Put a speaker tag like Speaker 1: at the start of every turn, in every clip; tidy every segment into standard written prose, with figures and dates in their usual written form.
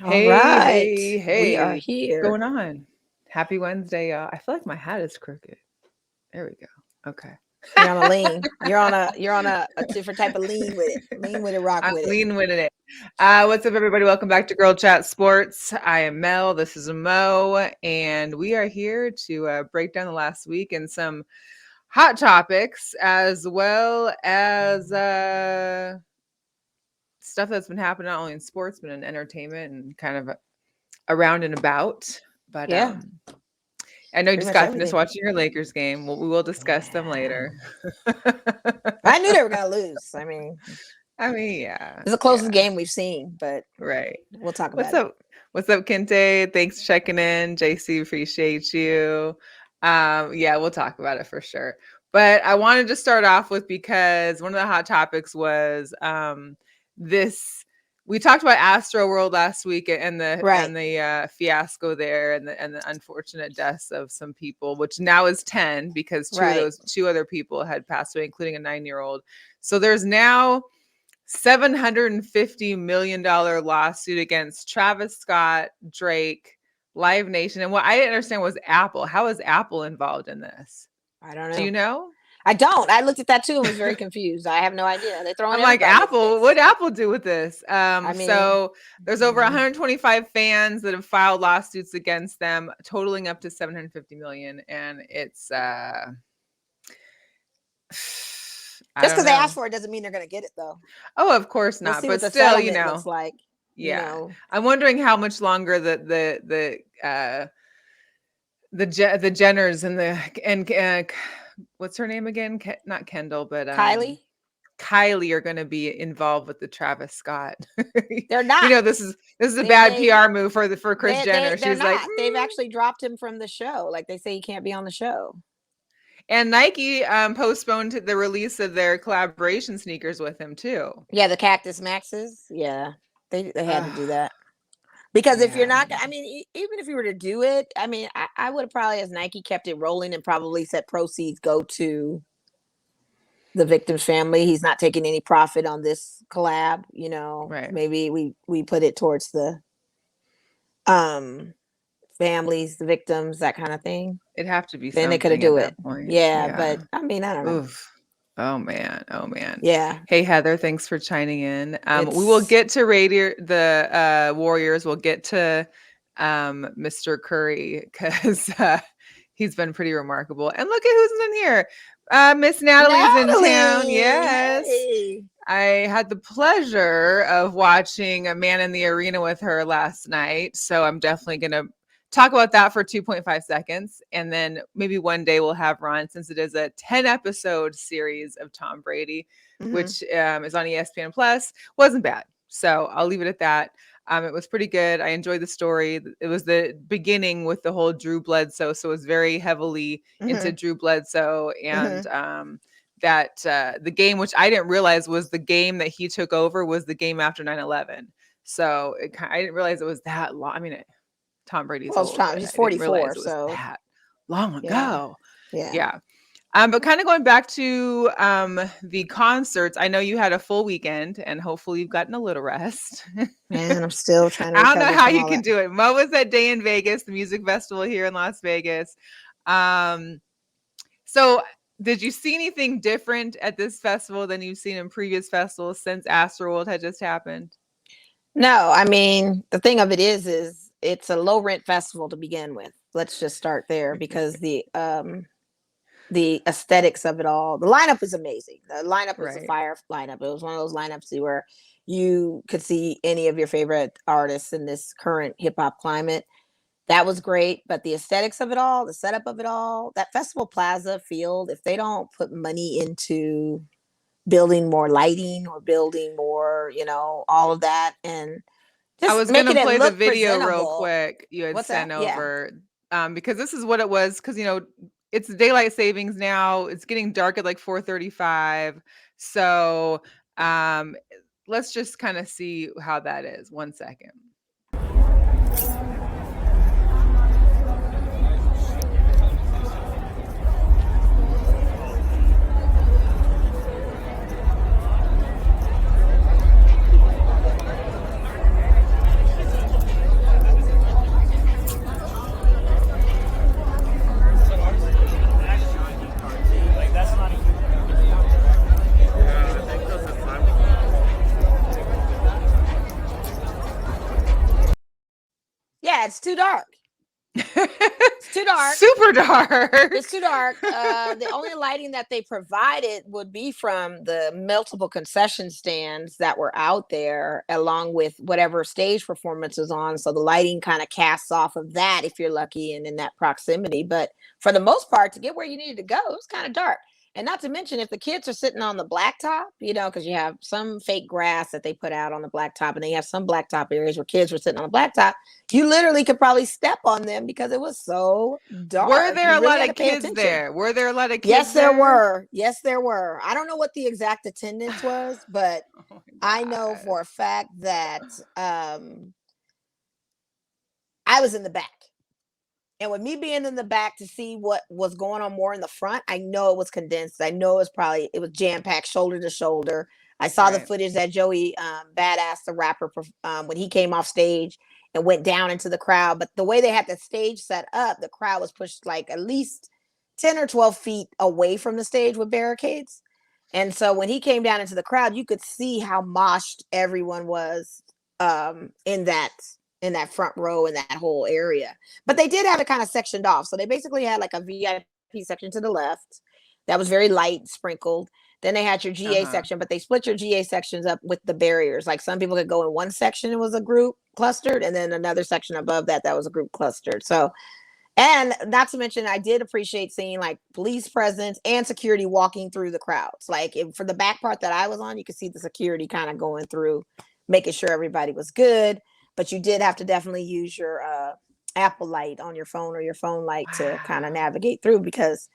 Speaker 1: All
Speaker 2: Hey,
Speaker 1: right.
Speaker 2: hey,
Speaker 1: We are
Speaker 2: hey. What's
Speaker 1: here.
Speaker 2: going on? Happy Wednesday, y'all. I feel like my hat is crooked. There we go. Okay.
Speaker 1: You're on a lean. You're on a different type of lean with it. Lean with it, rock
Speaker 2: I'm
Speaker 1: with it.
Speaker 2: lean with it. What's up, everybody? Welcome back to Girl Chat Sports. I am Mel. This is Mo. And we are here to break down the last week and some hot topics, as well as stuff that's been happening not only in sports, but in entertainment and kind of around and about. But
Speaker 1: Yeah,
Speaker 2: I know you
Speaker 1: pretty
Speaker 2: just
Speaker 1: much
Speaker 2: got finished
Speaker 1: everything.
Speaker 2: watching your Lakers game. We will discuss them
Speaker 1: Yeah.
Speaker 2: later.
Speaker 1: I knew they were gonna lose. I mean,
Speaker 2: I mean, yeah,
Speaker 1: it's the closest
Speaker 2: yeah,
Speaker 1: game we've seen, but
Speaker 2: right.
Speaker 1: we'll talk
Speaker 2: What's
Speaker 1: about it.
Speaker 2: up? What's up, Kente? Thanks for checking in. JC, appreciate you. Yeah, we'll talk about it for sure. But I wanted to start off with, because one of the hot topics was this. We talked about AstroWorld last week and
Speaker 1: Right,
Speaker 2: the fiasco there and the unfortunate deaths of some people, which now is 10 because
Speaker 1: right.
Speaker 2: two other people had passed away, including a 9-year-old. So there's now $750 million lawsuit against Travis Scott, Drake, Live Nation. And what I didn't understand was Apple. How is Apple involved in this?
Speaker 1: I don't
Speaker 2: Do you
Speaker 1: know.
Speaker 2: know?
Speaker 1: I don't. I looked at that too and was very confused. I have no idea. They're throwing
Speaker 2: I'm like,
Speaker 1: everybody in the
Speaker 2: Apple,
Speaker 1: mix.
Speaker 2: what'd Apple do with this?
Speaker 1: I mean,
Speaker 2: So there's over 125 fans that have filed lawsuits against them, totaling up to 750 million. And it's I
Speaker 1: just
Speaker 2: don't
Speaker 1: because they asked
Speaker 2: know.
Speaker 1: for it doesn't mean they're gonna get it, though.
Speaker 2: Oh, of course
Speaker 1: Let's
Speaker 2: not.
Speaker 1: see what
Speaker 2: But
Speaker 1: the
Speaker 2: still,
Speaker 1: settlement looks like. You
Speaker 2: yeah.
Speaker 1: know,
Speaker 2: I'm wondering how much longer the Jenners and what's her name again? Not Kendall, but
Speaker 1: Kylie.
Speaker 2: Kylie are going to be involved with the Travis Scott.
Speaker 1: They're not.
Speaker 2: This is a
Speaker 1: They
Speaker 2: bad
Speaker 1: they
Speaker 2: PR move for Kris Jenner.
Speaker 1: they're
Speaker 2: She's like,
Speaker 1: not. They've actually dropped him from the show. Like they say he can't be on the show.
Speaker 2: and Nike postponed the release of their collaboration sneakers with him too.
Speaker 1: Yeah, the Cactus Maxes. Yeah, they had to do
Speaker 2: Uh,
Speaker 1: that because if you're
Speaker 2: yeah,
Speaker 1: not, I mean, even if you were to do it, I mean, I would have probably, as Nike, kept it rolling and probably said proceeds go to the victim's family. He's not taking any profit on this collab. You know,
Speaker 2: right.
Speaker 1: maybe we put it towards the um families, the victims, that kind of thing.
Speaker 2: It'd have to be
Speaker 1: Then they could have
Speaker 2: something at
Speaker 1: do it.
Speaker 2: that point.
Speaker 1: Yeah,
Speaker 2: Yeah.
Speaker 1: but I mean, I don't know.
Speaker 2: Oof. Oh man. Oh man.
Speaker 1: Yeah,
Speaker 2: Hey Heather, thanks for chiming in. We will
Speaker 1: it's
Speaker 2: get to the Warriors. We'll get to Mr. Curry because he's been pretty remarkable. And look at who's in here. Miss Natalie's in town.
Speaker 1: Natalie.
Speaker 2: Yes.
Speaker 1: Hey.
Speaker 2: I had the pleasure of watching A Man in the Arena with her last night. So I'm definitely going to talk about that for 2.5 seconds. And then maybe one day we'll have Ron, since it is a 10-episode series of Tom Brady, which is on ESPN Plus. Wasn't bad. So I'll leave it at that. It was pretty good. I enjoyed the story. It was the beginning with the whole Drew Bledsoe. So it was very heavily into Drew Bledsoe and that the game, which I didn't realize was the game that he took over, was the game after 9/11. So I didn't realize it was that long. I mean, Tom Brady's
Speaker 1: Well, it's
Speaker 2: old,
Speaker 1: time.
Speaker 2: but
Speaker 1: He's
Speaker 2: I didn't
Speaker 1: 44,
Speaker 2: realize it was
Speaker 1: so
Speaker 2: that long
Speaker 1: yeah,
Speaker 2: ago.
Speaker 1: yeah.
Speaker 2: Yeah. But kind of going back to the concerts, I know you had a full weekend and hopefully you've gotten a little rest.
Speaker 1: Man, I'm still trying to
Speaker 2: I don't know
Speaker 1: recover
Speaker 2: how
Speaker 1: from
Speaker 2: you
Speaker 1: all
Speaker 2: can
Speaker 1: that.
Speaker 2: do it. Mo was that day in Vegas, the music festival here in Las Vegas. So did you see anything different at this festival than you've seen in previous festivals since AstroWorld had just happened?
Speaker 1: No, I mean, the thing of it is it's a low rent festival to begin with. Let's just start there because the aesthetics of it all, the lineup is amazing. The lineup was a
Speaker 2: Right.
Speaker 1: fire lineup. It was one of those lineups where you could see any of your favorite artists in this current hip hop climate. That was great, but the aesthetics of it all, the setup of it all, that Festival Plaza field, if they don't put money into building more lighting or building more, all of that, and
Speaker 2: I
Speaker 1: just
Speaker 2: was going to
Speaker 1: making it
Speaker 2: play the
Speaker 1: look
Speaker 2: video real
Speaker 1: presentable.
Speaker 2: quick you had
Speaker 1: What's that?
Speaker 2: sent
Speaker 1: Yeah.
Speaker 2: over because this is what it was, because it's daylight savings now. It's getting dark at like 4:35. So let's just kind of see how that is. 1 second.
Speaker 1: Yeah, it's too dark. It's too dark.
Speaker 2: Super dark.
Speaker 1: It's too dark. The only lighting that they provided would be from the multiple concession stands that were out there, along with whatever stage performance was on. So the lighting kind of casts off of that if you're lucky and in that proximity. But for the most part, to get where you needed to go, it was kind of dark. And not to mention, if the kids are sitting on the blacktop, because you have some fake grass that they put out on the blacktop, and they have some blacktop areas where kids were sitting on the blacktop, you literally could probably step on them because it was so dark.
Speaker 2: Were there
Speaker 1: You
Speaker 2: a
Speaker 1: really
Speaker 2: lot
Speaker 1: had
Speaker 2: of
Speaker 1: to pay
Speaker 2: kids
Speaker 1: attention.
Speaker 2: there? Were there a lot of kids
Speaker 1: Yes, there
Speaker 2: there?
Speaker 1: were. Yes, there were. I don't know what the exact attendance was, but
Speaker 2: Oh my
Speaker 1: I know
Speaker 2: God.
Speaker 1: for a fact that I was in the back. And with me being in the back to see what was going on more in the front, I know it was condensed. I know it was jam-packed shoulder to shoulder. I saw the
Speaker 2: Right.
Speaker 1: footage that Joey Badass, the rapper, when he came off stage and went down into the crowd. But the way they had the stage set up, the crowd was pushed like at least 10 or 12 feet away from the stage with barricades. And so when he came down into the crowd, you could see how moshed everyone was in that front row in that whole area. But they did have it kind of sectioned off. So they basically had like a VIP section to the left that was very light sprinkled. Then they had your GA section, but they split your GA sections up with the barriers. Like some people could go in one section, it was a group clustered, and then another section above that was a group clustered. So, and not to mention, I did appreciate seeing like police presence and security walking through the crowds. Like for the back part that I was on, you could see the security kind of going through, making sure everybody was good. But you did have to definitely use your Apple light on your phone or your phone light to kind of navigate through, because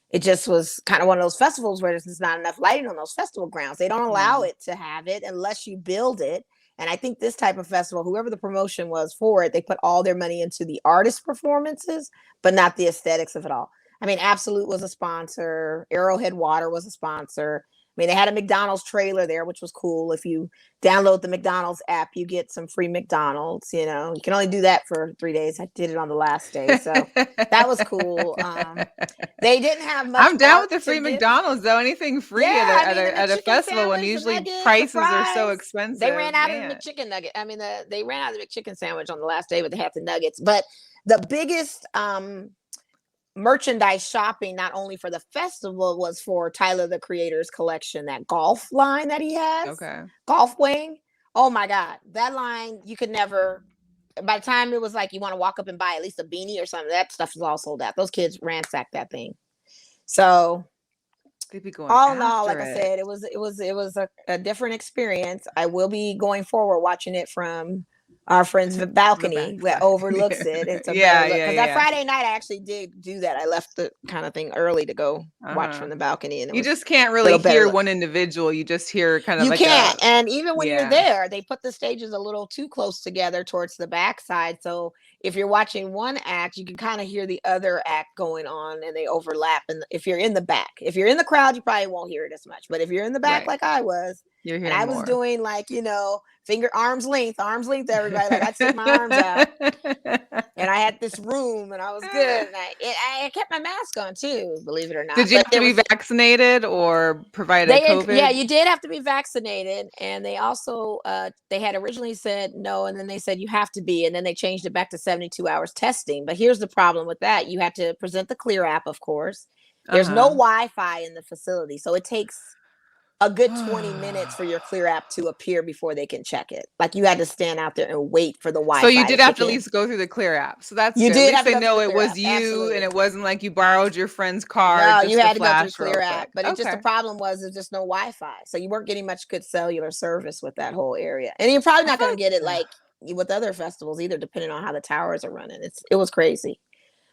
Speaker 1: it just was kind of one of those festivals where there's not enough lighting on those festival grounds. They don't allow it to have it unless you build it. And I think this type of festival, whoever the promotion was for it, they put all their money into the artist performances, but not the aesthetics of it all. I mean, Absolute was a sponsor. Arrowhead Water was a sponsor. I mean, they had a McDonald's trailer there, which was cool. If you download the McDonald's app, you get some free McDonald's. You can only do that for 3 days. I did it on the last day, so that was cool. They didn't have much.
Speaker 2: I'm down with the free McDonald's though. Anything free at a festival when usually prices are so expensive.
Speaker 1: They ran out of the McChicken nugget. I mean, they ran out of the McChicken sandwich on the last day, but they had the nuggets. But the biggest merchandise shopping, not only for the festival, was for Tyler the Creator's collection, that golf line that he has. Golf wing. Oh my God, that line, you could never. By the time it was like you want to walk up and buy at least a beanie or something, that stuff was all sold out. Those kids ransacked that thing. So
Speaker 2: they'd be going
Speaker 1: all in all, like I said, it was a different experience. I will be going forward watching it from our friend's balcony that overlooks it. It's a better look. Because that Friday night, I actually did do that. I left the kind of thing early to go watch from the balcony. And
Speaker 2: you just can't really hear one individual. You just hear kind of
Speaker 1: and even when you're there, they put the stages a little too close together towards the backside. So if you're watching one act, you can kind of hear the other act going on, and they overlap. And if you're in the back, if you're in the crowd, you probably won't hear it as much. But if you're in the back, like I was, and I was doing like, arm's length, everybody. Like I'd stick my arms out, and I had this room, and I was good. And I kept my mask on too, believe it or not.
Speaker 2: Did you have to be vaccinated or provided COVID?
Speaker 1: Yeah, you did have to be vaccinated, and they also they had originally said no, and then they said you have to be, and then they changed it back to 72 hours testing. But here's the problem with that: you have to present the Clear app, of course. There's no Wi-Fi in the facility, so it takes a good 20 minutes for your Clear app to appear before they can check it. Like you had to stand out there and wait for the Wi-Fi.
Speaker 2: So you did have to at least go through the Clear app. So that's
Speaker 1: you
Speaker 2: good.
Speaker 1: did.
Speaker 2: At least they know it was you, and it wasn't like you borrowed your friend's car.
Speaker 1: No,
Speaker 2: just
Speaker 1: you had to go
Speaker 2: flash
Speaker 1: through Clear app. But it just the problem was there's just no Wi-Fi, so you weren't getting much good cellular service with that whole area. And you're probably not going to get it like with other festivals either, depending on how the towers are running. It was crazy.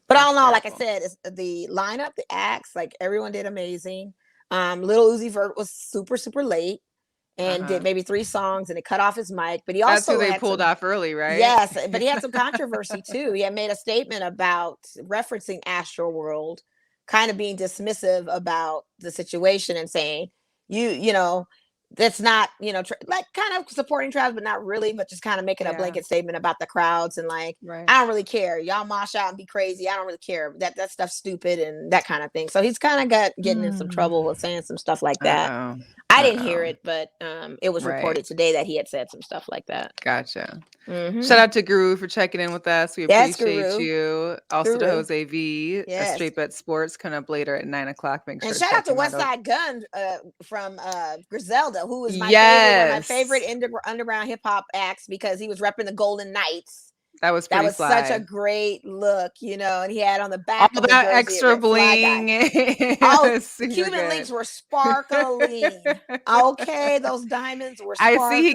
Speaker 1: But all in all, like I said, it's the lineup, the acts, like everyone did amazing. Little Uzi Vert was super, super late and did maybe 3 songs, and it cut off his mic. But he also
Speaker 2: they pulled off early, right?
Speaker 1: Yes, but he had some controversy too. He had made a statement about referencing AstroWorld, kind of being dismissive about the situation and saying, that's not, like kind of supporting Travis, but not really, but just kind of making a blanket statement about the crowds and like, I don't really care. Y'all mosh out and be crazy. I don't really care. That stuff's stupid and that kind of thing. So he's kind of getting in some trouble with saying some stuff like that. I didn't hear it, but it was
Speaker 2: Right.
Speaker 1: reported today that he had said some stuff like that.
Speaker 2: Gotcha.
Speaker 1: Mhm.
Speaker 2: Shout out to Guru for checking in with us. We
Speaker 1: Yes,
Speaker 2: appreciate
Speaker 1: Guru.
Speaker 2: you. Also to
Speaker 1: Guru.
Speaker 2: Jose V, a
Speaker 1: Yes.
Speaker 2: Straight Bet Sports, coming up later at 9:00. Make sure
Speaker 1: And
Speaker 2: to
Speaker 1: shout
Speaker 2: check
Speaker 1: out to
Speaker 2: him
Speaker 1: West
Speaker 2: out.
Speaker 1: Side Gun from Griselda, who was my favorite, one of my favorite
Speaker 2: Yes.
Speaker 1: underground hip hop acts because he was repping the Golden Knights.
Speaker 2: That was
Speaker 1: That
Speaker 2: pretty
Speaker 1: was such a
Speaker 2: fly.
Speaker 1: great look, you know, and he had on the
Speaker 2: All
Speaker 1: back of the
Speaker 2: that
Speaker 1: jersey it
Speaker 2: extra
Speaker 1: read Fly
Speaker 2: bling.
Speaker 1: Guy. Oh, the
Speaker 2: Super
Speaker 1: Cuban
Speaker 2: good.
Speaker 1: links were sparkling. Okay, those diamonds were
Speaker 2: I see he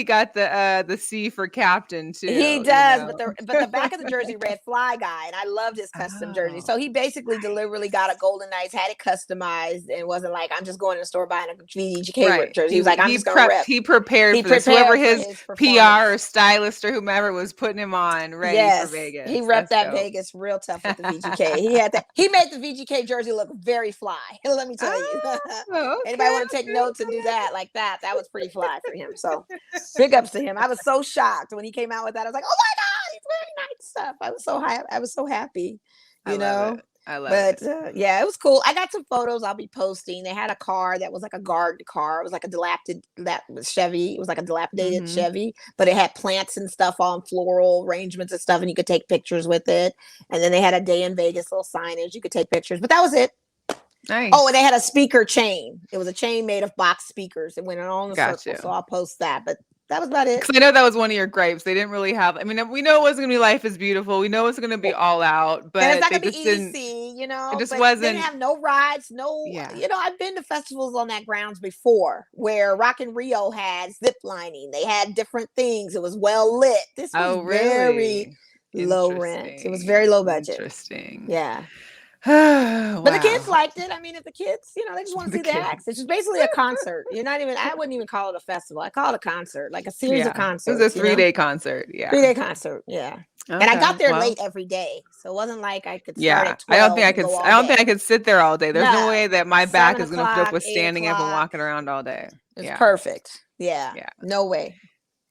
Speaker 2: got
Speaker 1: sparkling.
Speaker 2: the C for captain too.
Speaker 1: He
Speaker 2: You
Speaker 1: does,
Speaker 2: know?
Speaker 1: but the back of the jersey read Fly Guy, and I loved his custom jersey. So
Speaker 2: Oh,
Speaker 1: he basically deliberately got a Golden Knights, had it customized, and wasn't like, I'm just going to the store buying a VGK
Speaker 2: right.
Speaker 1: jersey. He was like, I'm just gonna rep.
Speaker 2: He prepared
Speaker 1: He
Speaker 2: for this. Whoever
Speaker 1: prepared for
Speaker 2: his
Speaker 1: his
Speaker 2: PR or
Speaker 1: performance.
Speaker 2: stylist or whomever was putting him on, ready for
Speaker 1: Yes,
Speaker 2: Vegas.
Speaker 1: he repped
Speaker 2: That's
Speaker 1: that
Speaker 2: dope.
Speaker 1: Vegas real tough with the VGK. He had that. He made the VGK jersey look very fly. Let me tell you.
Speaker 2: Oh,
Speaker 1: Anybody
Speaker 2: okay,
Speaker 1: want to take
Speaker 2: okay.
Speaker 1: notes and do that like that? That was pretty fly for him. So big ups to him. I was so shocked when he came out with that. I was like, oh my God, he's wearing nice stuff. I was so high. I was so happy, you know.
Speaker 2: I love
Speaker 1: But
Speaker 2: it.
Speaker 1: yeah, it was cool. I got some photos I'll be posting. They had a car that was like a guard car. It was like a dilapidated Chevy. It was like a dilapidated Chevy, but it had plants and stuff on floral arrangements and stuff, and you could take pictures with it. And then they had a day in Vegas little signage. You could take pictures, but that was it.
Speaker 2: Nice.
Speaker 1: Oh, and they had a speaker chain. It was a chain made of box speakers. It went on the circle.
Speaker 2: You.
Speaker 1: So I'll post that. But that was about it.
Speaker 2: Because I know that was one of your gripes. They didn't really have. I mean, we know it wasn't gonna be Life is Beautiful. We know it's gonna be all out, but
Speaker 1: and it's not
Speaker 2: they
Speaker 1: gonna
Speaker 2: just
Speaker 1: be
Speaker 2: didn't.
Speaker 1: easy, you know.
Speaker 2: It just
Speaker 1: but
Speaker 2: wasn't.
Speaker 1: They didn't have no rides, no.
Speaker 2: Yeah.
Speaker 1: You know, I've been to festivals on that grounds before, where Rock in Rio had zip lining. They had different things. It was well lit. This was very low rent. It was very low budget.
Speaker 2: Interesting.
Speaker 1: Yeah.
Speaker 2: Wow.
Speaker 1: But the kids liked it. I mean, if the kids, you know, they just want to see the acts. It's just basically a concert. You're not even. I wouldn't even call it a festival. I call it a concert, like a series of concerts.
Speaker 2: It was a 3-day concert. Yeah.
Speaker 1: 3-day concert. Yeah. Okay, and I got there late every day, so it wasn't like I could start at 12.
Speaker 2: I don't think I could sit there all day. There's no way that my back is going to put up with standing up and walking around all day.
Speaker 1: It's perfect. Yeah. No way.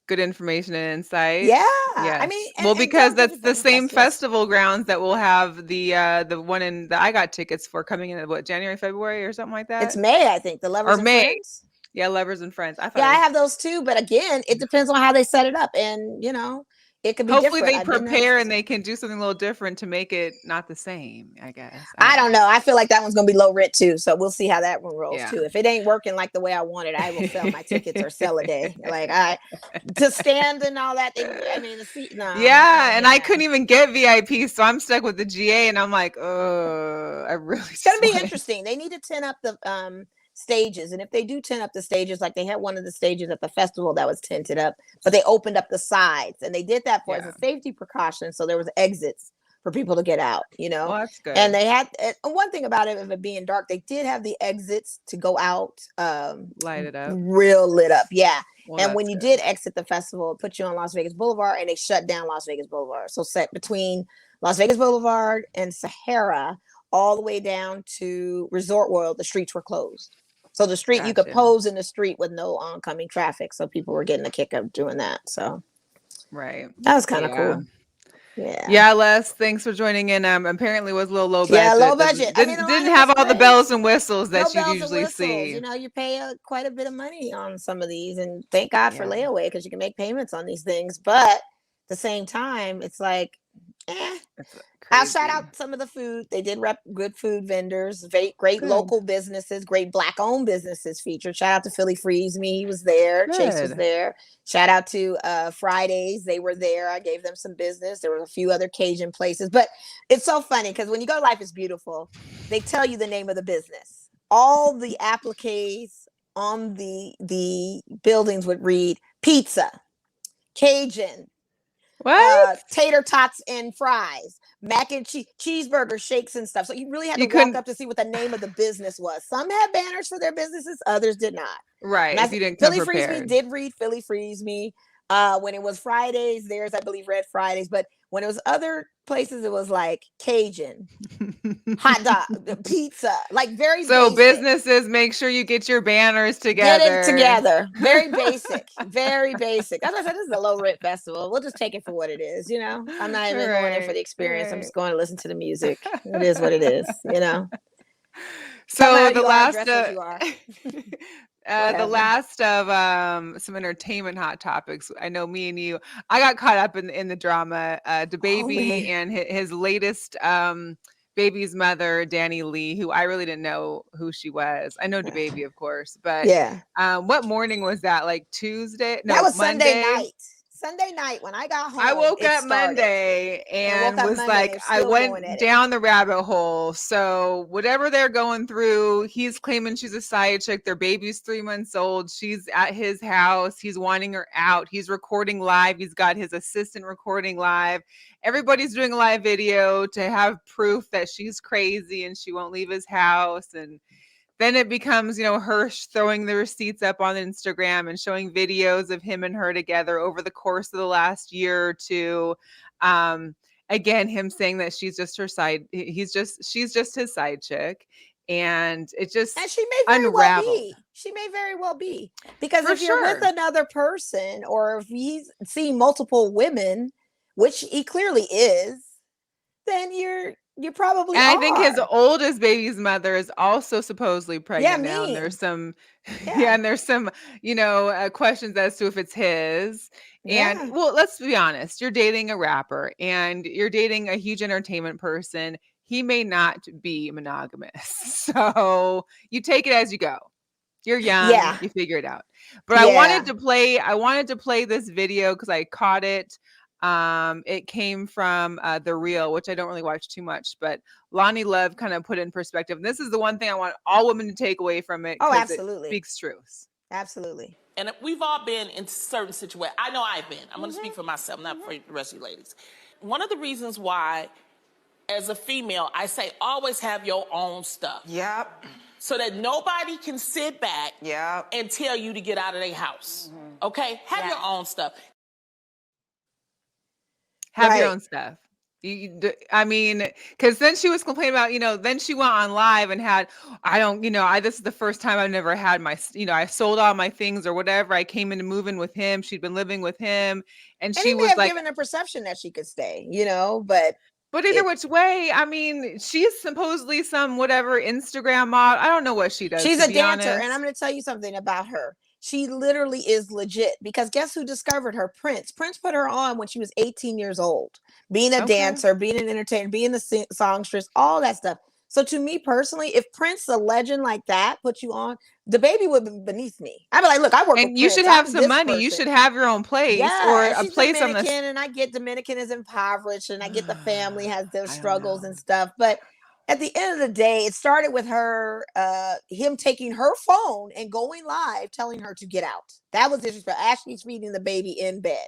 Speaker 2: Good information and insight.
Speaker 1: Yeah.
Speaker 2: Yes.
Speaker 1: I mean,
Speaker 2: well, because that's the same festival grounds that will have the one that I got tickets for coming in January, February or something like that.
Speaker 1: It's May, I think. The Lovers and Friends.
Speaker 2: Yeah, Lovers and Friends.
Speaker 1: I have those too, but again, it depends on how they set it up, and you know. It could be
Speaker 2: hopefully
Speaker 1: different.
Speaker 2: They prepare and they can do something a little different to make it not the same, I guess.
Speaker 1: I don't know. I feel like that one's going to be low rent too. So we'll see how that one rolls too. If it ain't working like the way I want it, I will sell my tickets or sell a day. Like to stand and all that. I mean, the seat. No.
Speaker 2: Yeah. And I couldn't even get VIP. So I'm stuck with the GA and I'm like, oh, I really.
Speaker 1: It's going to be interesting. They need to tin up the stages, and if they do tint up the stages, like they had one of the stages at the festival that was tinted up, but they opened up the sides, and they did that for as a safety precaution, so there was exits for people to get out, you know.
Speaker 2: Well, that's good.
Speaker 1: And they had one thing about it, of it being dark, they did have the exits to go out
Speaker 2: lighted up,
Speaker 1: real lit up. Well, and when you
Speaker 2: did
Speaker 1: exit the festival, it put you on Las Vegas Boulevard, and they shut down Las Vegas Boulevard. So set between Las Vegas Boulevard and Sahara all the way down to Resort World, the streets were closed. So the street, you could pose in the street with no oncoming traffic. So people were getting a kick of doing that. So that was kind of cool.
Speaker 2: Yeah, Les, thanks for joining in. Apparently was a little low budget.
Speaker 1: Yeah, low budget.
Speaker 2: Didn't have all the bells and whistles that you usually see.
Speaker 1: You know, you pay quite a bit of money on some of these, and thank God for layaway, because you can make payments on these things. But at the same time, it's like, I'll shout out some of the food. They did rep good food vendors, great local businesses, great Black-owned businesses featured. Shout out to Philly Freeze Me. He was there. Good. Chase was there. Shout out to Fridays. They were there. I gave them some business. There were a few other Cajun places. But it's so funny because when you go to Life is Beautiful, they tell you the name of the business. All the appliques on the buildings would read pizza, Cajun, tater tots and fries, mac and cheese, cheeseburger shakes and stuff. So you really had to walk up to see what the name of the business was. Some had banners for their businesses, others did not.
Speaker 2: Right. If you didn't
Speaker 1: Philly Freeze Me did read Philly Freeze Me. When it was Fridays, theirs, I believe, read Fridays. But when it was other places, it was like Cajun, hot dog, pizza, like very basic.
Speaker 2: Businesses, make sure you get your banners together.
Speaker 1: Get it together. Very basic. Very basic. As I said, this is a low rent festival. We'll just take it for what it is, you know? I'm not even going in for the experience. I'm just going to listen to the music. It is what it is, you know? Tell me how
Speaker 2: So the
Speaker 1: you are,
Speaker 2: last
Speaker 1: dress as you are.
Speaker 2: the
Speaker 1: Whatever.
Speaker 2: last of some entertainment hot topics. I know me and you. I got caught up in the drama.
Speaker 1: Oh
Speaker 2: DaBaby
Speaker 1: man.
Speaker 2: and his latest baby's mother, Danny Lee, who I really didn't know who she was. I know DaBaby, of course, but
Speaker 1: Yeah.
Speaker 2: what morning was that? Like Tuesday?
Speaker 1: That
Speaker 2: No,
Speaker 1: was Sunday
Speaker 2: Monday.
Speaker 1: night. Sunday night when I got
Speaker 2: I
Speaker 1: home,
Speaker 2: woke
Speaker 1: it
Speaker 2: up
Speaker 1: started.
Speaker 2: Monday
Speaker 1: And woke
Speaker 2: and
Speaker 1: up
Speaker 2: was
Speaker 1: Monday and
Speaker 2: like,
Speaker 1: they're
Speaker 2: I
Speaker 1: still going
Speaker 2: went
Speaker 1: at it.
Speaker 2: down the rabbit hole. So whatever they're going through, he's claiming she's a side chick. Their baby's 3 months old. She's at his house. He's wanting her out. He's recording live. He's got his assistant recording live. Everybody's doing a live video to have proof that she's crazy and she won't leave his house. And then it becomes, her throwing the receipts up on Instagram and showing videos of him and her together over the course of the last year or two. Again, him saying that she's just his side chick. And it just
Speaker 1: And she may very well
Speaker 2: unraveled.
Speaker 1: be. She may very well be. Because
Speaker 2: For
Speaker 1: if you're with
Speaker 2: sure.
Speaker 1: another person or if he's seeing multiple women, which he clearly is, then you probably
Speaker 2: And I think his
Speaker 1: are.
Speaker 2: oldest baby's mother is also supposedly
Speaker 1: Yeah,
Speaker 2: pregnant now. And
Speaker 1: me.
Speaker 2: there's some,
Speaker 1: Yeah.
Speaker 2: and there's some, questions as to if it's his. And
Speaker 1: Yeah.
Speaker 2: well, let's be honest. You're dating a rapper and you're dating a huge entertainment person. He may not be monogamous. So you take it as you go. You're young,
Speaker 1: Yeah.
Speaker 2: you figure it out. But
Speaker 1: Yeah.
Speaker 2: I wanted to play this video because I caught it. It came from The Real, which I don't really watch too much, but Lonnie Love kind of put in perspective. And this is the one thing I want all women to take away from it
Speaker 1: Oh,
Speaker 2: because it
Speaker 1: absolutely.
Speaker 2: speaks truth.
Speaker 1: Absolutely.
Speaker 3: And we've all been in certain situations. I know I've been. I'm going to speak for myself, not for the rest of you ladies. One of the reasons why, as a female, I say always have your own stuff.
Speaker 4: Yep.
Speaker 3: So that nobody can sit back
Speaker 4: Yep.
Speaker 3: and tell you to get out of their house. Okay? Have your own stuff.
Speaker 2: Have your
Speaker 1: Right.
Speaker 2: own stuff. I mean, because then she was complaining about, then she went on live and had, this is the first time I've never had I sold all my things or whatever. I came into moving with him. She'd been living with him. And
Speaker 1: And
Speaker 2: she
Speaker 1: he may
Speaker 2: was
Speaker 1: have
Speaker 2: like,
Speaker 1: given a perception that she could stay, but
Speaker 2: either which way, I mean, she's supposedly some whatever Instagram model. I don't know what she does,
Speaker 1: she's
Speaker 2: to
Speaker 1: a
Speaker 2: be
Speaker 1: dancer.
Speaker 2: honest.
Speaker 1: And I'm going to tell you something about her. She literally is legit because guess who discovered her? Prince. Prince put her on when she was 18 years old, being a dancer, being an entertainer, being the songstress, all that stuff. So to me personally, if Prince, a legend like that, put you on, DaBaby would be beneath me. I'd be like, look, I work with
Speaker 2: And you
Speaker 1: Prince.
Speaker 2: should have
Speaker 1: I'm
Speaker 2: some
Speaker 1: this
Speaker 2: money. You
Speaker 1: person.
Speaker 2: should have your own place or
Speaker 1: Yeah, and
Speaker 2: a
Speaker 1: she's
Speaker 2: place on the.
Speaker 1: Dominican, and I get Dominican is impoverished, and I get the family has their
Speaker 2: I don't
Speaker 1: struggles
Speaker 2: know.
Speaker 1: and stuff. But at the end of the day, it started with her, him taking her phone and going live, telling her to get out. That was disrespectful. Ashley's feeding the baby in bed.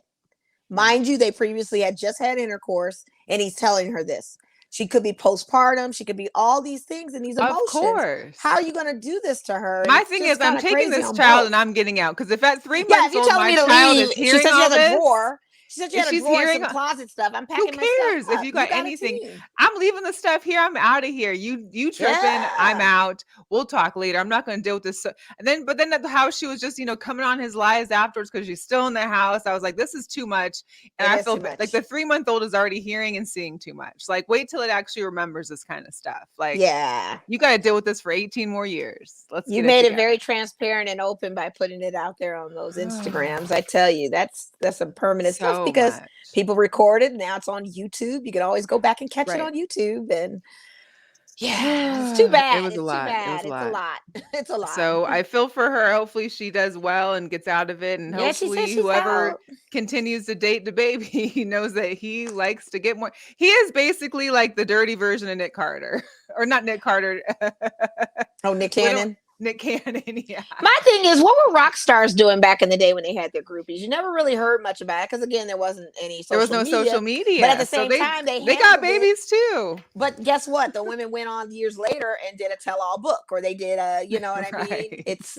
Speaker 1: Mind you, they previously had just had intercourse, and he's telling her this. She could be postpartum. She could be all these things and these
Speaker 2: Of
Speaker 1: emotions.
Speaker 2: course.
Speaker 1: How are you going to do this to her? And
Speaker 2: My
Speaker 1: it's
Speaker 2: thing
Speaker 1: just
Speaker 2: is, I'm
Speaker 1: kinda
Speaker 2: taking
Speaker 1: crazy
Speaker 2: this
Speaker 1: on
Speaker 2: child
Speaker 1: both.
Speaker 2: and I'm getting out. Because if at 3
Speaker 1: Yeah,
Speaker 2: months
Speaker 1: if you're
Speaker 2: old,
Speaker 1: telling
Speaker 2: my
Speaker 1: me to
Speaker 2: child is
Speaker 1: leave, she
Speaker 2: hearing
Speaker 1: said she
Speaker 2: all
Speaker 1: had a
Speaker 2: this,
Speaker 1: drawer. She said she
Speaker 2: if
Speaker 1: had a
Speaker 2: she's
Speaker 1: drawer and
Speaker 2: hearing,
Speaker 1: some closet stuff. I'm
Speaker 2: who
Speaker 1: packing my stuff
Speaker 2: cares
Speaker 1: up.
Speaker 2: if you got
Speaker 1: got a
Speaker 2: anything?
Speaker 1: team.
Speaker 2: I'm leaving the stuff here. I'm out of here. You tripping? I'm
Speaker 1: Yeah.
Speaker 2: out. We'll talk later. I'm not going to deal with this. But then how she was just coming on his lives afterwards because she's still in the house. I was like, this is too much, and
Speaker 1: It
Speaker 2: I
Speaker 1: is
Speaker 2: feel
Speaker 1: too much.
Speaker 2: like the 3-month-old is already hearing and seeing too much. Like, wait till it actually remembers this kind of stuff. Like,
Speaker 1: Yeah.
Speaker 2: you got to deal with this for 18 more years. Let's
Speaker 1: You
Speaker 2: get
Speaker 1: made
Speaker 2: it
Speaker 1: it
Speaker 2: together.
Speaker 1: very transparent and open by putting it out there on those Instagrams. I tell you, that's some permanent stuff
Speaker 2: So
Speaker 1: because
Speaker 2: much.
Speaker 1: people record it. Now it's on YouTube. You can always go back and catch it
Speaker 2: Right.
Speaker 1: on YouTube. And yeah, it's too bad.
Speaker 2: It was a
Speaker 1: It's too
Speaker 2: lot. It was
Speaker 1: bad.
Speaker 2: a
Speaker 1: It's a
Speaker 2: lot.
Speaker 1: lot. It's a lot.
Speaker 2: So I feel for her. Hopefully she does well and gets out of it. And
Speaker 1: Yeah, she said
Speaker 2: hopefully
Speaker 1: she's
Speaker 2: whoever
Speaker 1: out.
Speaker 2: continues to date DaBaby knows that he likes to get more. He is basically like the dirty version of Nick Carter. Or not Nick Carter.
Speaker 1: Oh, Nick Cannon.
Speaker 2: Nick Cannon, yeah.
Speaker 1: My thing is, what were rock stars doing back in the day when they had their groupies? You never really heard much about it because, again, there wasn't any
Speaker 2: There was
Speaker 1: social
Speaker 2: no
Speaker 1: media.
Speaker 2: social media.
Speaker 1: But at the
Speaker 2: so
Speaker 1: same time, they
Speaker 2: got
Speaker 1: handled it.
Speaker 2: babies too.
Speaker 1: But guess what? The women went on years later and did a tell-all book, or they did a, you know what I mean?
Speaker 2: Right.
Speaker 1: It's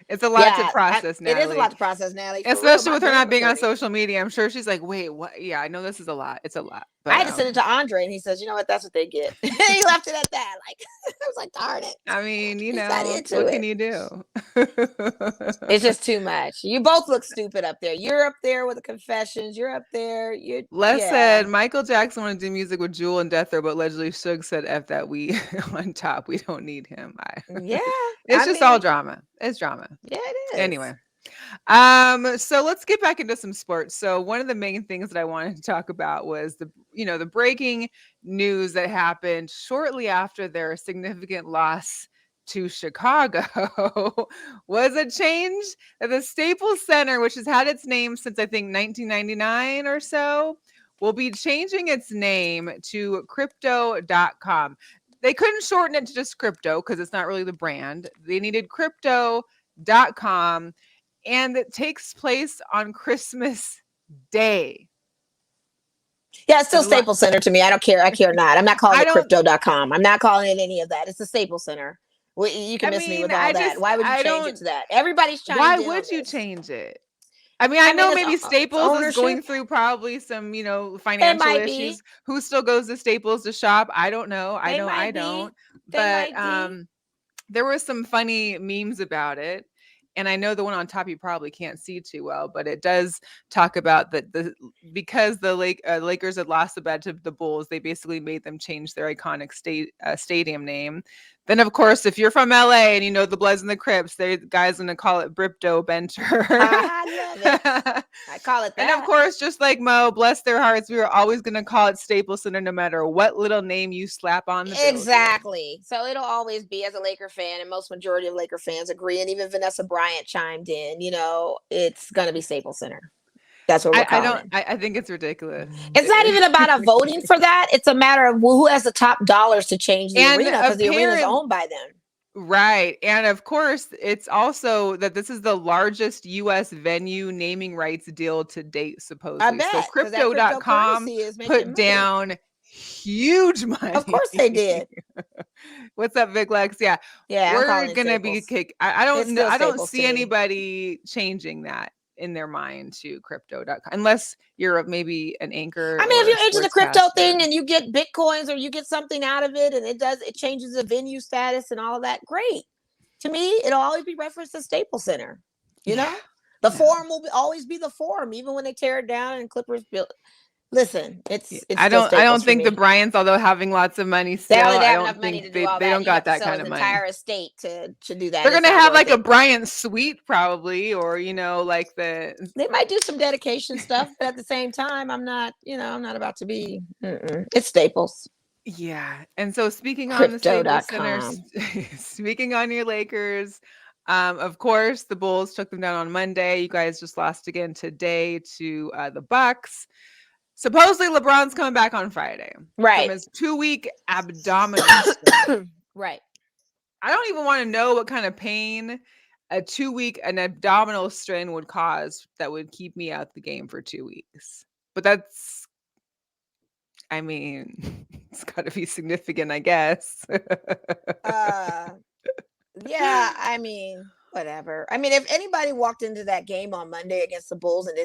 Speaker 2: It's a lot to process, Natalie.
Speaker 1: It is a lot to process, Natalie.
Speaker 2: Especially with her not being on social media. I'm sure she's like, wait, what? Yeah, I know this is a lot. It's a lot. But
Speaker 1: I had to send it to Andre, and he says, "You know what? That's what they get." He left it at that. Like I was like, "Darn it!"
Speaker 2: I mean,
Speaker 1: He's not into
Speaker 2: what
Speaker 1: it.
Speaker 2: can you do?
Speaker 1: It's just too much. You both look stupid up there. You're up there with the confessions. You're up there.
Speaker 2: Les
Speaker 1: Yeah.
Speaker 2: said Michael Jackson wanted to do music with Jewel and Death Row, but allegedly Suge said F that we on top. We don't need him.
Speaker 1: Yeah.
Speaker 2: It's just all drama. It's drama.
Speaker 1: Yeah, it is.
Speaker 2: Anyway. So let's get back into some sports. So one of the main things that I wanted to talk about was the breaking news that happened shortly after their significant loss to Chicago was a change at the Staples Center, which has had its name since I think 1999 or so, will be changing its name to Crypto.com. They couldn't shorten it to just Crypto because it's not really the brand. They needed Crypto.com, and it takes place on Christmas Day.
Speaker 1: Yeah, it's still Staples Center to me. I don't care. I care not. I'm not calling it Crypto.com. I'm not calling it any of that. It's the Staples Center. You can miss me with all that. Why would you change it to that? Everybody's trying.
Speaker 2: Why would you change it? I mean, I know maybe Staples is going through probably some, financial issues. Who still goes to Staples to shop? I don't know. I don't. But there were some funny memes about it. And I know the one on top you probably can't see too well, but it does talk about that because the Lakers had lost the bet to the Bulls, they basically made them change their iconic stadium name. Then, of course, if you're from LA and you know the Bloods and the Crips, the guys going to call it Bripto Benter.
Speaker 1: I love it. I call it that.
Speaker 2: And of course, just like Mo, bless their hearts, we were always going to call it Staples Center no matter what little name you slap on the building.
Speaker 1: Exactly. So it'll always be, as a Laker fan, and most majority of Laker fans agree, and even Vanessa Bryant chimed in, it's going to be Staples Center. That's what we're calling it.
Speaker 2: I think it's ridiculous.
Speaker 1: It's not even about a voting for that. It's a matter of who has the top dollars to change the arena, because the arena is owned by them.
Speaker 2: Right. And of course, it's also that this is the largest U.S. venue naming rights deal to date, supposedly.
Speaker 1: I bet,
Speaker 2: so Crypto.com put down huge money.
Speaker 1: Of course they did.
Speaker 2: What's up, Vic Lex? Yeah. We're going to be kicked. I don't see anybody changing that in their mind to Crypto.com, unless you're maybe an anchor.
Speaker 1: I mean, if you're into the crypto thing and you get Bitcoins or you get something out of it, and it changes the venue status and all of that, great. To me, it'll always be referenced as Staples Center. The Forum will always be the Forum, even when they tear it down and Clippers build. Listen, it's
Speaker 2: I don't think the Bryants, although having lots of money still,
Speaker 1: they
Speaker 2: I
Speaker 1: have
Speaker 2: don't
Speaker 1: enough money
Speaker 2: think
Speaker 1: to do all
Speaker 2: they
Speaker 1: that.
Speaker 2: don't got that kind of money.
Speaker 1: Entire estate to do that.
Speaker 2: They're gonna have like a Bryant suite probably, or like
Speaker 1: they might do some dedication stuff, but at the same time, I'm not about to be. It's Staples.
Speaker 2: Yeah, and so speaking on the Staples Center, speaking on your Lakers. Of course, the Bulls took them down on Monday. You guys just lost again today to the Bucks. Supposedly, LeBron's coming back on Friday.
Speaker 1: Right.
Speaker 2: From his 2-week abdominal strain.
Speaker 1: Right.
Speaker 2: I don't even want to know what kind of pain an abdominal strain would cause that would keep me out the game for 2 weeks. But it's got to be significant, I guess.
Speaker 1: Yeah, whatever. If anybody walked into that game on Monday against the Bulls and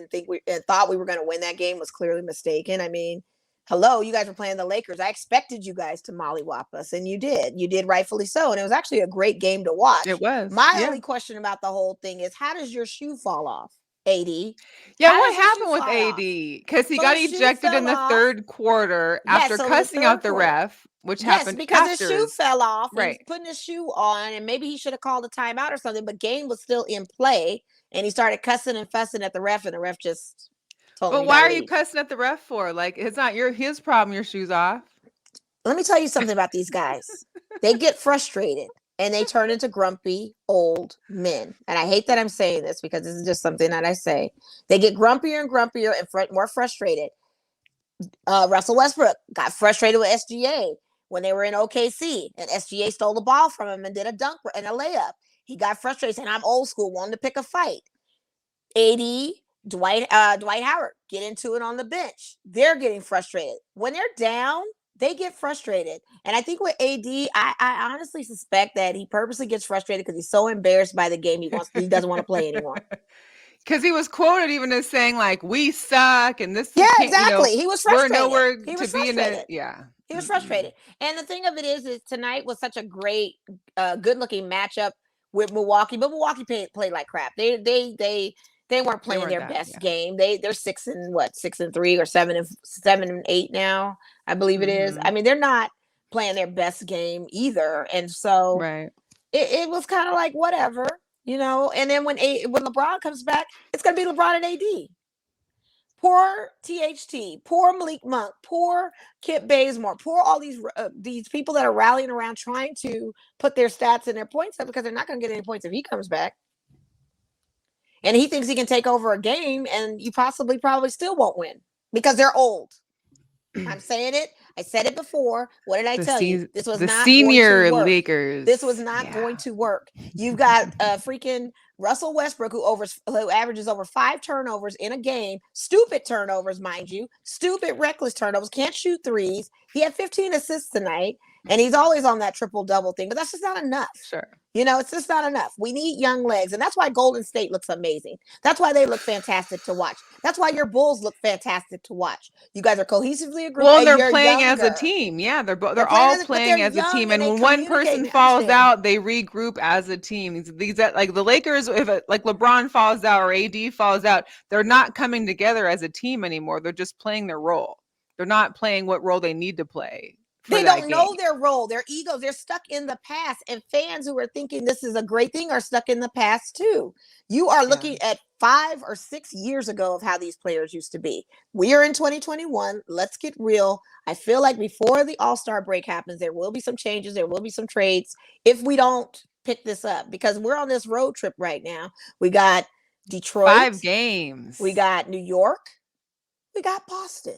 Speaker 1: thought we were going to win that game, was clearly mistaken. Hello, you guys were playing the Lakers. I expected you guys to mollywop us, and you did. You did, rightfully so. And it was actually a great game to watch.
Speaker 2: It was.
Speaker 1: My only question about the whole thing is, how does your shoe fall off, AD?
Speaker 2: Yeah, what happened with AD? Because he got ejected in the third quarter after cussing out the ref. Which happened
Speaker 1: because his shoe fell off. Right. He's putting his shoe on, and maybe he should have called a timeout or something, but game was still in play, and he started cussing and fussing at the ref, and the ref just told him.
Speaker 2: But why are you cussing at the ref for? Like, it's not his problem, your shoe's off.
Speaker 1: Let me tell you something about these guys. They get frustrated, and they turn into grumpy old men. And I hate that I'm saying this, because this is just something that I say. They get grumpier and grumpier and more frustrated. Russell Westbrook got frustrated with SGA when they were in OKC, and SGA stole the ball from him and did a dunk and a layup. He got frustrated, saying, "I'm old school," wanted to pick a fight. AD, Dwight Howard get into it on the bench. They're getting frustrated. When they're down, they get frustrated. And I think with AD, I honestly suspect that he purposely gets frustrated because he's so embarrassed by the game he doesn't want to play anymore.
Speaker 2: Because he was quoted even as saying, like, we suck and this
Speaker 1: Yeah,
Speaker 2: can't,
Speaker 1: exactly. He was
Speaker 2: we're
Speaker 1: frustrated.
Speaker 2: nowhere
Speaker 1: He
Speaker 2: to
Speaker 1: was
Speaker 2: be in it.
Speaker 1: frustrated.
Speaker 2: Yeah.
Speaker 1: He was frustrated. And the thing of it is tonight was such a great, good-looking matchup with Milwaukee, but Milwaukee played like crap. They weren't playing
Speaker 2: weren't
Speaker 1: their
Speaker 2: that,
Speaker 1: best
Speaker 2: yeah.
Speaker 1: game. They're 6-3 or 7-8 now, I believe it is. I mean, they're not playing their best game either, and so
Speaker 2: Right.
Speaker 1: it was kind of like whatever, you know. And then when LeBron comes back, it's gonna be LeBron and AD. Poor THT, poor Malik Monk, poor Kip Bazemore, poor all these people that are rallying around trying to put their stats and their points up because they're not going to get any points if he comes back. And he thinks he can take over a game, and you probably still won't win because they're old. I'm saying it. I said it before. What did I tell you? This was not
Speaker 2: senior
Speaker 1: going to work.
Speaker 2: Lakers.
Speaker 1: This was not going to work. You've got freaking Russell Westbrook who averages over 5 turnovers in a game. Stupid turnovers, mind you. Stupid, reckless turnovers. Can't shoot threes. He had 15 assists tonight, and he's always on that triple-double thing, but that's just not enough.
Speaker 2: Sure.
Speaker 1: You know, it's just not enough. We need young legs, and that's why Golden State looks amazing. That's why they look fantastic to watch. That's why your Bulls look fantastic to watch. You guys are cohesively a group.
Speaker 2: Well, and they're playing as a team. Yeah, they're all playing as a team. And when one person falls out, they regroup as a team. These like the Lakers, if like LeBron falls out or AD falls out, they're not coming together as a team anymore. They're just playing their role. They're not playing what role they need to play.
Speaker 1: They don't know their role, their egos. They're stuck in the past. And fans who are thinking this is a great thing are stuck in the past too. You are looking at 5 or 6 years ago of how these players used to be. We are in 2021. Let's get real. I feel like before the All-Star break happens, there will be some changes. There will be some trades if we don't pick this up, because we're on this road trip right now. We got Detroit.
Speaker 2: 5 games.
Speaker 1: We got New York. We got Boston.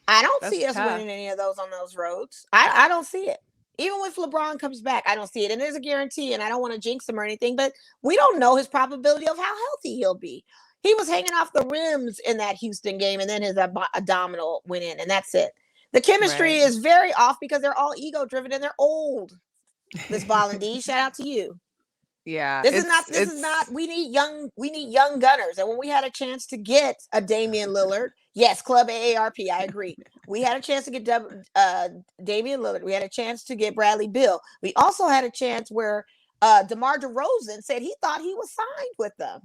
Speaker 1: I don't see us winning any of those on those roads. I don't see it. Even if LeBron comes back, I don't see it. And there's a guarantee, and I don't want to jinx him or anything, but we don't know his probability of how healthy he'll be. He was hanging off the rims in that Houston game, and then his abdominal went in, and that's it. The chemistry is very off because they're all ego-driven and they're old. Miss Bolland, shout out to you.
Speaker 2: Yeah.
Speaker 1: This is not, we need young gunners. And when we had a chance to get a Damian Lillard, yes, Club AARP, I agree. We had a chance to get Damian Lillard. We had a chance to get Bradley Beal. We also had a chance where DeMar DeRozan said he thought he was signed with them.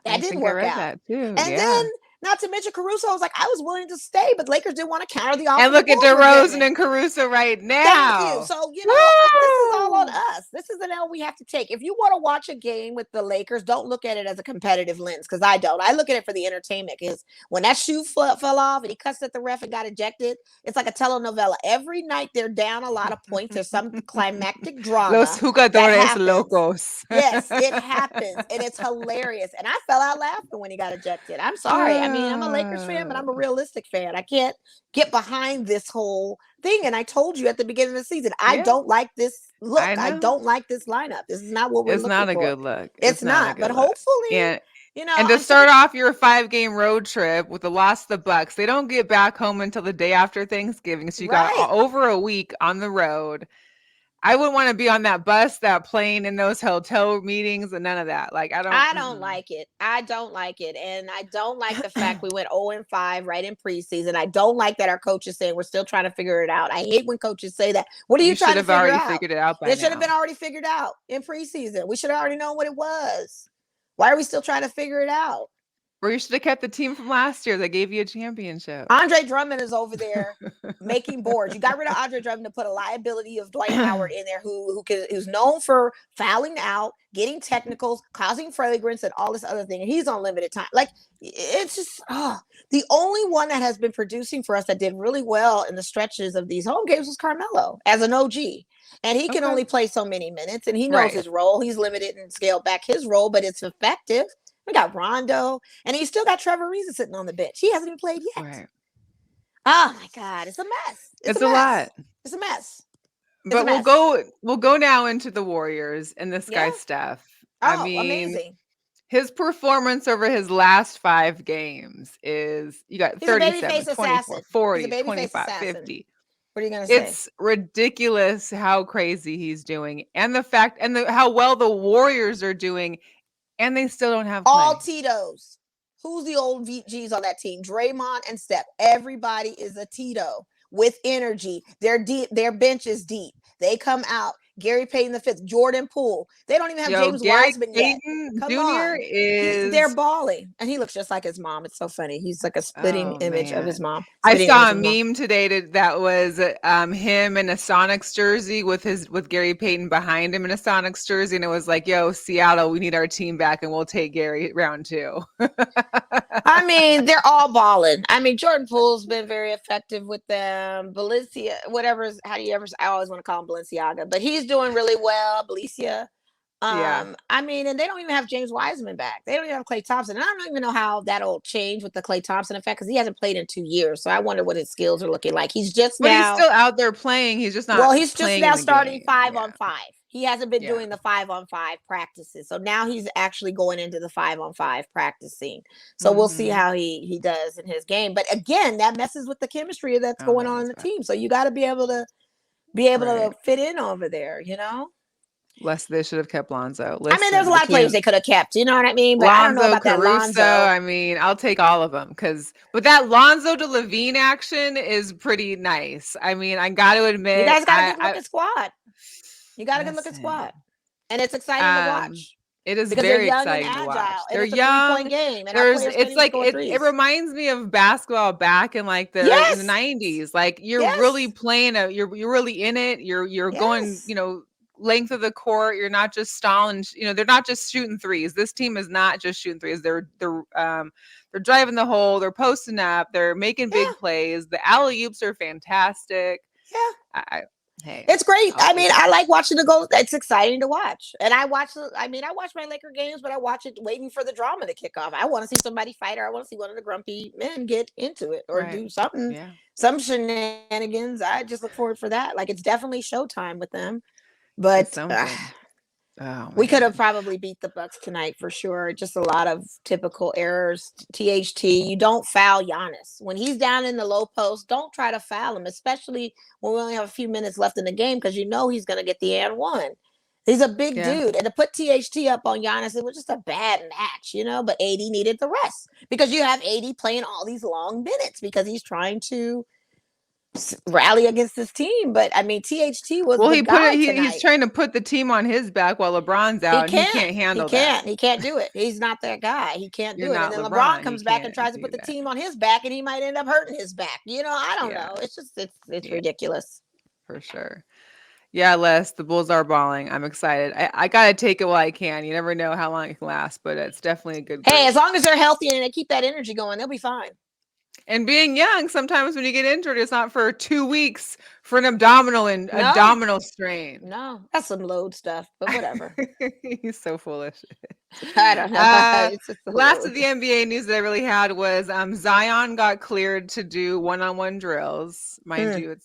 Speaker 1: That didn't work out.
Speaker 2: That too.
Speaker 1: And then, not to mention Caruso was like, I was willing to stay, but Lakers didn't want to counter the offer.
Speaker 2: And look at DeRozan and Caruso right now.
Speaker 1: Thank you. So, you know, this is all on us. This is an L we have to take. If you want to watch a game with the Lakers, don't look at it as a competitive lens, because I don't. I look at it for the entertainment, because when that shoe fell off and he cussed at the ref and got ejected, it's like a telenovela. Every night they're down a lot of points. There's some climactic drama.
Speaker 2: Los jugadores locos.
Speaker 1: Yes, it happens. And it's hilarious. And I fell out laughing when he got ejected. I'm sorry. I mean, I'm a Lakers fan, but I'm a realistic fan. I can't get behind this whole thing. And I told you at the beginning of the season, I don't like this look. I don't like this lineup. This is not what we're looking for.
Speaker 2: It's not a good look.
Speaker 1: It's not. But hopefully, you know.
Speaker 2: And to start off your 5-game road trip with the loss of the Bucks, they don't get back home until the day after Thanksgiving. So you got over a week on the road. I wouldn't want to be on that bus, that plane, in those hotel meetings, and none of that. Like, I don't
Speaker 1: like it. I don't like it. And I don't like the fact we went 0-5 right in preseason. I don't like that our coach is saying we're still trying to figure it out. I hate when coaches say that. What are you trying to figure out?
Speaker 2: You should have already figured it out by now.
Speaker 1: It should have been already figured out in preseason. We should have already known what it was. Why are we still trying to figure it out?
Speaker 2: Or you should have kept the team from last year that gave you a championship.
Speaker 1: Andre Drummond is over there making boards. You got rid of Andre Drummond to put a liability of Dwight Howard in there, who's known for fouling out, getting technicals, causing fragrance, and all this other thing. And he's on limited time. Like, it's just the only one that has been producing for us that did really well in the stretches of these home games was Carmelo as an OG. And he can only play so many minutes, and he knows his role. He's limited and scaled back his role, but it's effective. We got Rondo, and he's still got Trevor Ariza sitting on the bench. He hasn't even played yet. Right. Oh my God, it's a mess.
Speaker 2: It's a lot.
Speaker 1: It's a mess.
Speaker 2: But we'll go now into the Warriors and this guy Steph. I mean,
Speaker 1: amazing.
Speaker 2: His performance over his last 5 games is, you got 37, 24, 40, 25, 50.
Speaker 1: What are you going to say?
Speaker 2: It's ridiculous how crazy he's doing, and the fact how well the Warriors are doing And they still don't have
Speaker 1: All
Speaker 2: Clay.
Speaker 1: Tito's. Who's the old VGs on that team? Draymond and Steph. Everybody is a Tito with energy. They're deep. Their bench is deep. They come out. Gary Payton the fifth, Jordan Poole. They don't even have
Speaker 2: Yo,
Speaker 1: James
Speaker 2: Gary
Speaker 1: Wiseman yet.
Speaker 2: Payton
Speaker 1: Come
Speaker 2: Jr.
Speaker 1: on. They're
Speaker 2: is,
Speaker 1: balling. And he looks just like his mom. It's so funny. He's like a spitting
Speaker 2: oh
Speaker 1: image of his
Speaker 2: man.
Speaker 1: mom.
Speaker 2: I
Speaker 1: Spitting
Speaker 2: saw
Speaker 1: image
Speaker 2: a
Speaker 1: of his mom.
Speaker 2: meme today that was him in a Sonics jersey with Gary Payton behind him in a Sonics jersey, and it was like, yo, Seattle, we need our team back and we'll take Gary round 2.
Speaker 1: I mean, they're all balling. I mean, Jordan Poole's been very effective with them. Valencia, I always want to call him Balenciaga, but he's doing really well. Valencia.
Speaker 2: Yeah.
Speaker 1: I mean, and they don't even have James Wiseman back. They don't even have Klay Thompson. And I don't even know how that'll change with the Klay Thompson effect because he hasn't played in 2 years. So I wonder what his skills are looking like. He's just
Speaker 2: But he's
Speaker 1: now.
Speaker 2: still out there playing. He's just not
Speaker 1: Well, he's just
Speaker 2: playing
Speaker 1: now
Speaker 2: in the
Speaker 1: starting
Speaker 2: game.
Speaker 1: 5-on-5. He hasn't been
Speaker 2: Yeah.
Speaker 1: doing the 5-on-5 practices. So now he's actually going into the 5-on-5 practicing. So we'll see how he does in his game. But again, that messes with the chemistry that's going on in the team. So you got to be able to fit in over there, you know?
Speaker 2: They should have kept Lonzo.
Speaker 1: I mean, there's a lot of players they could have kept. You know what I mean? But
Speaker 2: Lonzo,
Speaker 1: I don't know about
Speaker 2: Caruso,
Speaker 1: that Lonzo.
Speaker 2: I mean, I'll take all of them but that Lonzo to Levine action is pretty nice. I mean, I got to admit,
Speaker 1: you guys got a good looking squad. You got a good looking squad, and it's exciting to watch.
Speaker 2: It is
Speaker 1: because
Speaker 2: very
Speaker 1: they're young
Speaker 2: exciting
Speaker 1: and
Speaker 2: to watch.
Speaker 1: agile, and
Speaker 2: They're
Speaker 1: it's a
Speaker 2: young.
Speaker 1: 3-point game, and
Speaker 2: It's like it reminds me of basketball back in like in the 90s. Like you're really playing you're really in it. You're going, length of the court. You're not just stalling. They're not just shooting threes. This team is not just shooting threes. They're driving the hole. They're posting up. They're making big plays. The alley-oops are fantastic.
Speaker 1: Yeah. Hey, it's great. I mean, I like watching the goals. It's exciting to watch. And I watch my Laker games, but I watch it waiting for the drama to kick off. I want to see somebody fight, or I want to see one of the grumpy men get into it or do something, some shenanigans. I just look forward for that. Like, it's definitely showtime with them. But we could have probably beat the Bucks tonight for sure. Just a lot of typical errors. THT, you don't foul Giannis. When he's down in the low post, don't try to foul him, especially when we only have a few minutes left in the game, because you know he's going to get the and one. He's a big dude. And to put THT up on Giannis, it was just a bad match, but AD needed the rest. Because you have AD playing all these long minutes because he's trying to rally against this team. But I mean, THT was
Speaker 2: he's trying to put the team on his back while LeBron's out. He can't handle that.
Speaker 1: He can't do it. He's not that guy. He can't do it. And then LeBron comes back and tries to put the team on his back, and he might end up hurting his back. I don't know. It's just it's ridiculous.
Speaker 2: For sure. Yeah, Les, the Bulls are balling. I'm excited. I gotta take it while I can. You never know how long it can last, but it's definitely a good group.
Speaker 1: Hey, as long as they're healthy and they keep that energy going, they'll be fine.
Speaker 2: And being young, sometimes when you get injured, it's not for 2 weeks for an abdominal strain.
Speaker 1: No, that's some load stuff, but whatever.
Speaker 2: He's so foolish.
Speaker 1: I don't know.
Speaker 2: Last of the NBA news that I really had was Zion got cleared to do one-on-one drills. Mind you,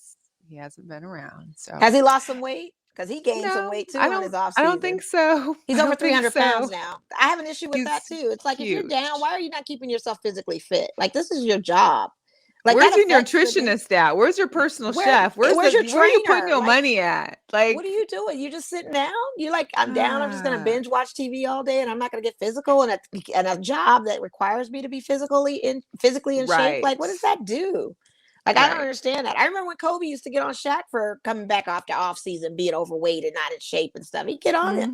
Speaker 2: he hasn't been around. So
Speaker 1: has he lost some weight? Because he gained some weight too on his offseason.
Speaker 2: I don't think so.
Speaker 1: He's over 300 pounds now. I have an issue with that too. It's like, if you're down, why are you not keeping yourself physically fit? Like, this is your job. Like,
Speaker 2: where's your nutritionist at? Where's your personal chef? Where's your trainer? Where are you putting your money at? Like,
Speaker 1: what are you doing? You just sitting down? You're like, I'm down. I'm just gonna binge watch TV all day, and I'm not gonna get physical. And a job that requires me to be physically in shape. Like, what does that do? Like, I don't understand that. I remember when Kobe used to get on Shaq for coming back after off season, being overweight and not in shape and stuff. He'd get on it.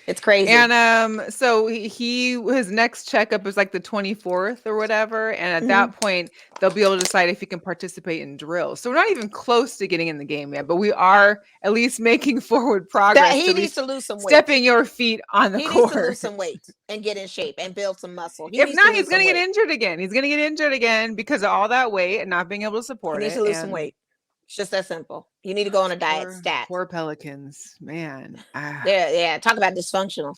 Speaker 1: It's crazy.
Speaker 2: And so his next checkup is like the 24th or whatever. And at that point, they'll be able to decide if he can participate in drills. So we're not even close to getting in the game yet, but we are at least making forward progress.
Speaker 1: He needs to lose some weight.
Speaker 2: Stepping your feet on the court.
Speaker 1: He needs to lose some weight and get in shape and build some muscle.
Speaker 2: If not, he's going to get injured again. He's going to get injured again because of all that weight and not being able to support it.
Speaker 1: He needs to lose some weight. It's just that simple. You need to go on a diet stat.
Speaker 2: Poor Pelicans, man.
Speaker 1: Yeah. Talk about dysfunctional.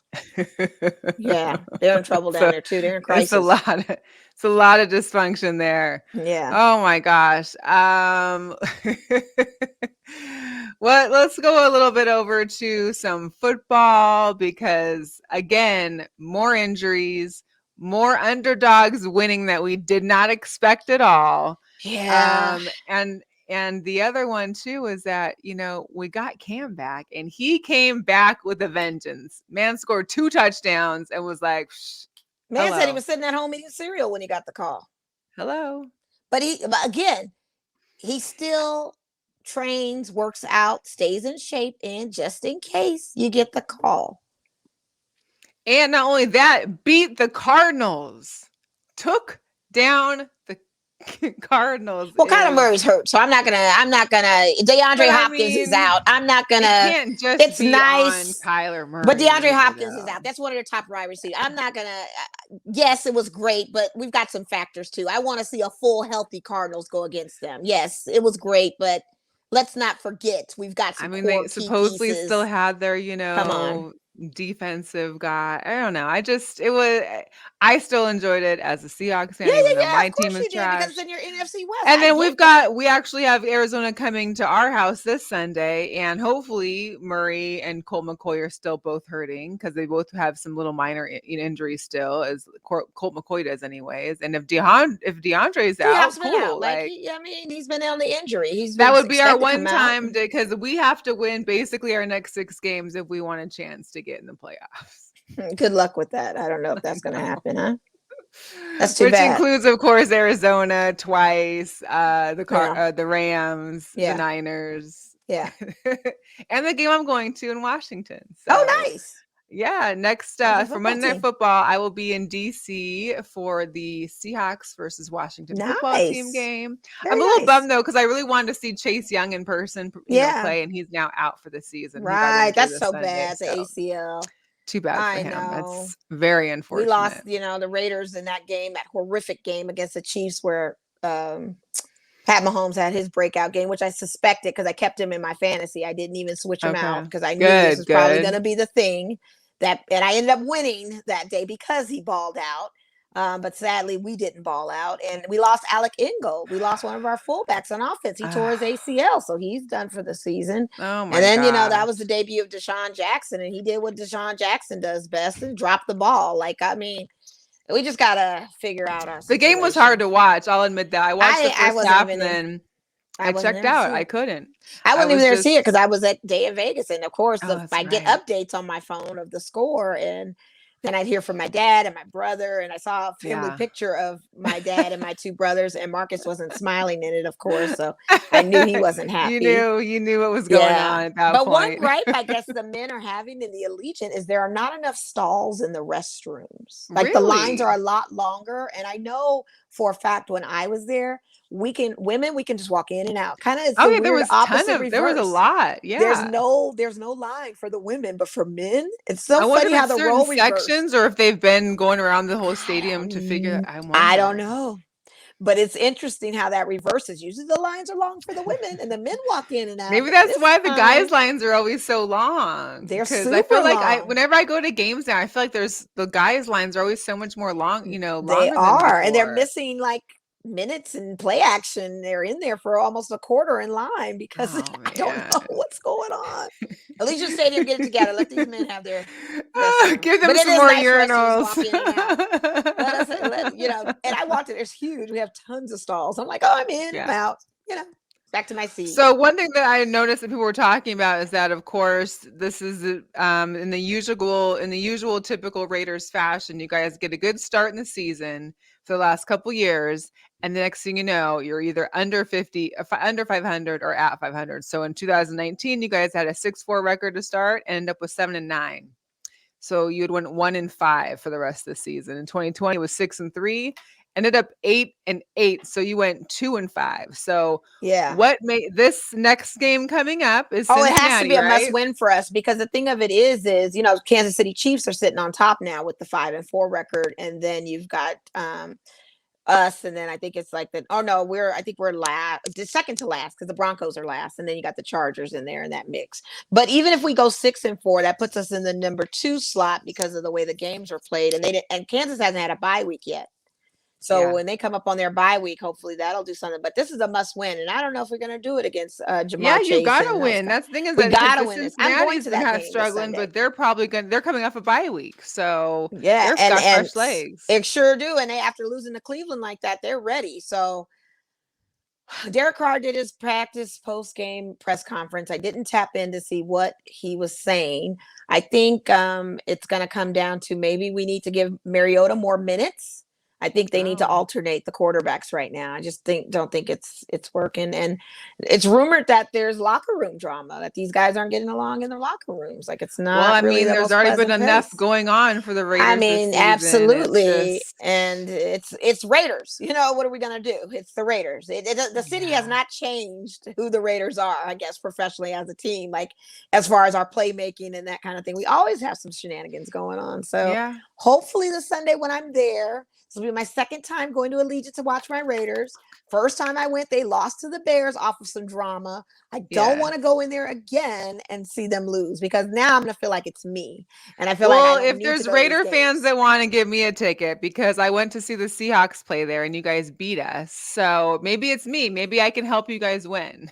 Speaker 1: Yeah, they're in trouble down there too. They're in crisis.
Speaker 2: It's a lot of dysfunction there.
Speaker 1: Yeah.
Speaker 2: Oh my gosh. Let's go a little bit over to some football because again, more injuries, more underdogs winning that we did not expect at all.
Speaker 1: Yeah.
Speaker 2: And And the other one too is that, we got Cam back and he came back with a vengeance. Man scored 2 touchdowns and was like,
Speaker 1: Man said he was sitting at home eating cereal when he got the call.
Speaker 2: Hello.
Speaker 1: But again, he still trains, works out, stays in shape, and just in case you get the call.
Speaker 2: And not only that, beat the Cardinals. Took down the Cardinals.
Speaker 1: Well, Kyler Murray's hurt, so I'm not gonna. DeAndre Hopkins is out. I'm not gonna.
Speaker 2: It can't just
Speaker 1: it's
Speaker 2: be
Speaker 1: nice,
Speaker 2: on Kyler Murray.
Speaker 1: But DeAndre Hopkins is out. That's one of their top wide receivers. I'm not gonna. Yes, it was great, but we've got some factors too. I want to see a full, healthy Cardinals go against them. Yes, it was great, but let's not forget we've got some.
Speaker 2: They supposedly
Speaker 1: pieces.
Speaker 2: Still had their,
Speaker 1: Come on.
Speaker 2: defensive guy. I don't know. I still enjoyed it as a Seahawks fan.
Speaker 1: Yeah.
Speaker 2: My
Speaker 1: of course
Speaker 2: team is
Speaker 1: you did,
Speaker 2: trash.
Speaker 1: because it's in your NFC West.
Speaker 2: And then we actually have Arizona coming to our house this Sunday, and hopefully Murray and Colt McCoy are still both hurting because they both have some little minor injuries still, as Colt McCoy does anyways. And if DeAndre's out, cool.
Speaker 1: He's been on the injury.
Speaker 2: That would be our one time, because we have to win basically our next 6 games if we want a chance to get in the playoffs.
Speaker 1: Good luck with that. I don't know if that's going to happen, huh? That's too bad.
Speaker 2: Which includes, of course, Arizona twice, the Rams, the Niners, and the game I'm going to in Washington. So,
Speaker 1: nice.
Speaker 2: Yeah, next for Monday Night Football, I will be in DC for the Seahawks versus Washington football team game. I'm a little bummed though, because I really wanted to see Chase Young in person, play, and he's now out for the season.
Speaker 1: Right, that's so bad. The ACL.
Speaker 2: Too bad for him. That's very unfortunate.
Speaker 1: We lost, the Raiders in that game, that horrific game against the Chiefs, where Pat Mahomes had his breakout game, which I suspected because I kept him in my fantasy. I didn't even switch him out because I knew this was probably going to be the thing. And I ended up winning that day because he balled out. But sadly, we didn't ball out, and we lost Alec Ingold. We lost one of our fullbacks on offense. He tore his ACL, so he's done for the season.
Speaker 2: Oh my!
Speaker 1: And then that was the debut of Deshaun Jackson, and he did what Deshaun Jackson does best and dropped the ball. We just gotta figure out our situation.
Speaker 2: The game was hard to watch. I'll admit that. I watched the first half, and then I checked out. I couldn't.
Speaker 1: I wasn't even there to see it because I was at Day in Vegas, and of course, I get updates on my phone of the score, and then I'd hear from my dad and my brother, and I saw a family picture of my dad and my 2 brothers, and Marcus wasn't smiling in it, of course, so I knew he wasn't happy.
Speaker 2: You knew what was going on at that point.
Speaker 1: But one gripe I guess the men are having in the Allegiant is there are not enough stalls in the restrooms. The lines are a lot longer, and I know for a fact when I was there, women can just walk in and out. Kind of
Speaker 2: there was a lot. Yeah.
Speaker 1: There's no line for the women, but for men, it's so funny how the role
Speaker 2: sections, or if they've been going around the whole stadium to figure out.
Speaker 1: I don't know. But it's interesting how that reverses. Usually the lines are long for the women and the men walk in and out.
Speaker 2: Maybe that's why the guys' lines are always so long.
Speaker 1: They're super
Speaker 2: I feel like
Speaker 1: long.
Speaker 2: Whenever I go to games now, I feel like the guys' lines are always so much more long, longer.
Speaker 1: They are, and they're missing minutes and play action. They're in there for almost a quarter in line because I don't know what's going on. Allegiant Stadium, get it together. Let these men have their
Speaker 2: give them some more urinals.
Speaker 1: And I walked in. It's huge. We have tons of stalls. I'm like, I'm in, I'm out. Back to my seat.
Speaker 2: So one thing that I noticed that people were talking about is that, of course, this is in the usual typical Raiders fashion. You guys get a good start in the season for the last couple years, and the next thing you know, you're either under 500 or at 500. So in 2019, you guys had a 6-4 record to start and ended up with 7-9. So you'd went 1-5 for the rest of the season. In 2020, it was 6-3. Ended up 8-8, so you went 2-5. So what made this next game coming up is Cincinnati,
Speaker 1: it has to be a must-win for us, because the thing of it is Kansas City Chiefs are sitting on top now with the 5-4 record, and then you've got us, and then I think it's we're last, second to last, because the Broncos are last, and then you got the Chargers in there in that mix. But even if we go 6-4, that puts us in the number 2 slot because of the way the games are played, and Kansas hasn't had a bye week yet. So when they come up on their bye week, hopefully that'll do something. But this is a must win, and I don't know if we're going to do it against Jamar.
Speaker 2: Yeah,
Speaker 1: Chase
Speaker 2: you got to win. That's the thing is
Speaker 1: we got to win this. I'm going to that game
Speaker 2: struggling, but they're probably they're coming off a bye week, so
Speaker 1: they've
Speaker 2: got fresh legs.
Speaker 1: They sure do, and after losing to Cleveland like that, they're ready. So Derek Carr did his practice post-game press conference. I didn't tap in to see what he was saying. I think it's going to come down to maybe we need to give Mariota more minutes. I think they need to alternate the quarterbacks right now. I just don't think it's working. And it's rumored that there's locker room drama, that these guys aren't getting along in their locker rooms. Like, it's not really the
Speaker 2: there's
Speaker 1: most
Speaker 2: already been
Speaker 1: pleasant
Speaker 2: enough
Speaker 1: pace.
Speaker 2: going on for the Raiders
Speaker 1: I
Speaker 2: this
Speaker 1: mean,
Speaker 2: season.
Speaker 1: absolutely. And it's Raiders. What are we going to do? It's the Raiders. The city has not changed who the Raiders are, I guess, professionally as a team, like as far as our playmaking and that kind of thing. We always have some shenanigans going on. So hopefully the Sunday when I'm there, this will be my second time going to Allegiant to watch my Raiders. First time I went, they lost to the Bears off of some drama. I don't want to go in there again and see them lose, because now I'm going to feel like it's me. And I feel like I don't
Speaker 2: if
Speaker 1: need
Speaker 2: there's
Speaker 1: to go to
Speaker 2: Raider
Speaker 1: these
Speaker 2: fans
Speaker 1: games.
Speaker 2: that want to give me a ticket, because I went to see the Seahawks play there and you guys beat us. So maybe it's me. Maybe I can help you guys win.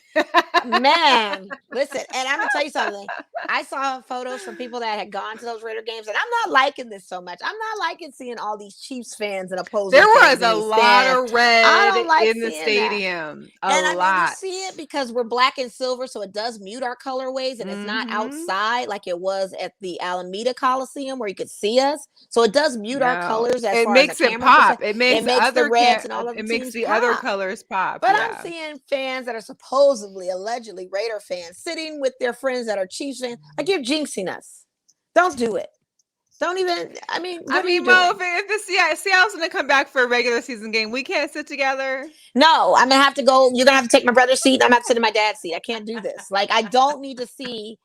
Speaker 1: Man, listen, and I'm gonna tell you something. I saw photos from people that had gone to those Raider games, and I'm not liking this so much. I'm not liking seeing all these Chiefs fans and opposing
Speaker 2: There
Speaker 1: fans
Speaker 2: was a
Speaker 1: in these
Speaker 2: lot
Speaker 1: stands.
Speaker 2: of red
Speaker 1: I don't like
Speaker 2: in the
Speaker 1: seeing that.
Speaker 2: stadium.
Speaker 1: And I mean, you
Speaker 2: lot.
Speaker 1: see it because we're black and silver, so it does mute our colorways, and it's not outside like it was at the Alameda Coliseum where you could see us. So it does mute our colors as
Speaker 2: it
Speaker 1: far
Speaker 2: makes
Speaker 1: as a
Speaker 2: it
Speaker 1: camera
Speaker 2: pop.
Speaker 1: perspective.
Speaker 2: It makes
Speaker 1: the
Speaker 2: other
Speaker 1: Reds and all of the
Speaker 2: it makes
Speaker 1: teams
Speaker 2: the
Speaker 1: pop.
Speaker 2: other colors pop.
Speaker 1: But I'm seeing fans that are supposedly, allegedly Raider fans sitting with their friends that are Chiefs fans. Like, you're jinxing us. Don't do it. Don't even. I mean, what are you doing?
Speaker 2: Mo, if the Seattle's going to come back for a regular season game, we can't sit together.
Speaker 1: No, I'm gonna have to go. You're gonna have to take my brother's seat. I'm gonna have to sit in my dad's seat. I can't do this. Like, I don't need to see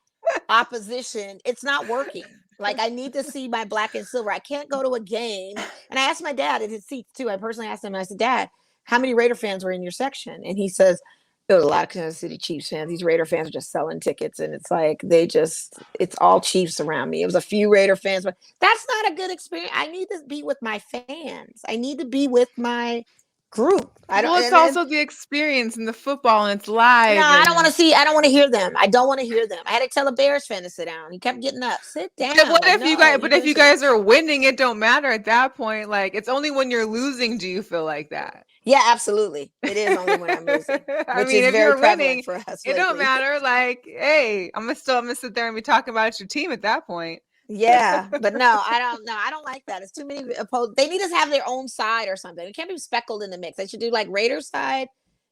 Speaker 1: opposition. It's not working. Like, I need to see my black and silver. I can't go to a game. And I asked my dad in his seats too. I personally asked him, I said, Dad, how many Raider fans were in your section? And he says, there was a lot of Kansas City Chiefs fans. These Raider fans are just selling tickets. And it's like, it's all Chiefs around me. It was a few Raider fans, but that's not a good experience. I need to be with my fans. I need to be with my group.
Speaker 2: It's also the experience in the football, and it's live.
Speaker 1: No, I don't want to see. I don't want to hear them. I don't want to hear them. I had to tell a Bears fan to sit down. He kept getting up. Sit down.
Speaker 2: What if you guys? But if you guys are winning, it don't matter at that point. Like, it's only when you're losing do you feel like that.
Speaker 1: Yeah, absolutely. It is only when I'm losing.
Speaker 2: I mean, if you're winning, for us it don't matter. Like, hey, I'm gonna sit there and be talking about your team at that point.
Speaker 1: Yeah, but no, I don't like that. It's too many opposed. They need to have their own side or something. It can't be speckled in the mix. They should do like Raiders side.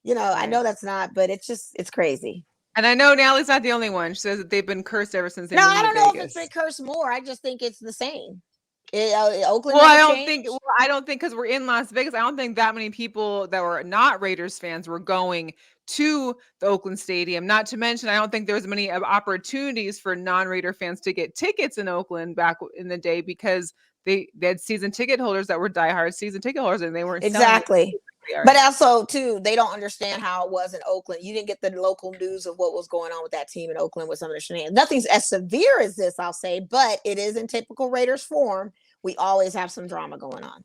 Speaker 1: I know that's not, but it's crazy.
Speaker 2: And I know Natalie's not the only one. She says that they've been cursed ever since they moved to Vegas.
Speaker 1: No, I don't know if it's been cursed more. I just think it's the same. Oakland.
Speaker 2: Well, I don't think because we're in Las Vegas, I don't think that many people that were not Raiders fans were going to the Oakland Stadium. Not to mention, I don't think there was many opportunities for non-Raider fans to get tickets in Oakland back in the day, because they had season ticket holders that were diehard season ticket holders, and they weren't
Speaker 1: exactly. But also, too, they don't understand how it was in Oakland. You didn't get the local news of what was going on with that team in Oakland with some of the shenanigans. Nothing's as severe as this, I'll say, but it is in typical Raiders form. We always have some drama going on.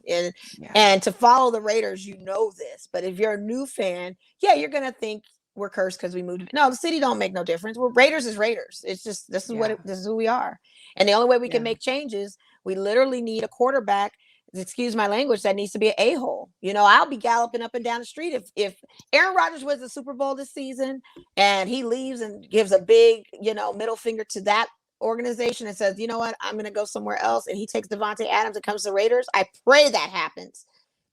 Speaker 1: And to follow the Raiders, this. But if you're a new fan, you're going to think we're cursed because we moved. No, the city don't make no difference. Raiders is Raiders. It's just, this is who we are. And the only way we can make changes, we literally need a quarterback, excuse my language, that needs to be an a-hole. I'll be galloping up and down the street if Aaron Rodgers wins the Super Bowl this season and he leaves and gives a big, middle finger to that organization and says, you know what, I'm going to go somewhere else, and he takes Devontae Adams and comes to Raiders. I pray that happens.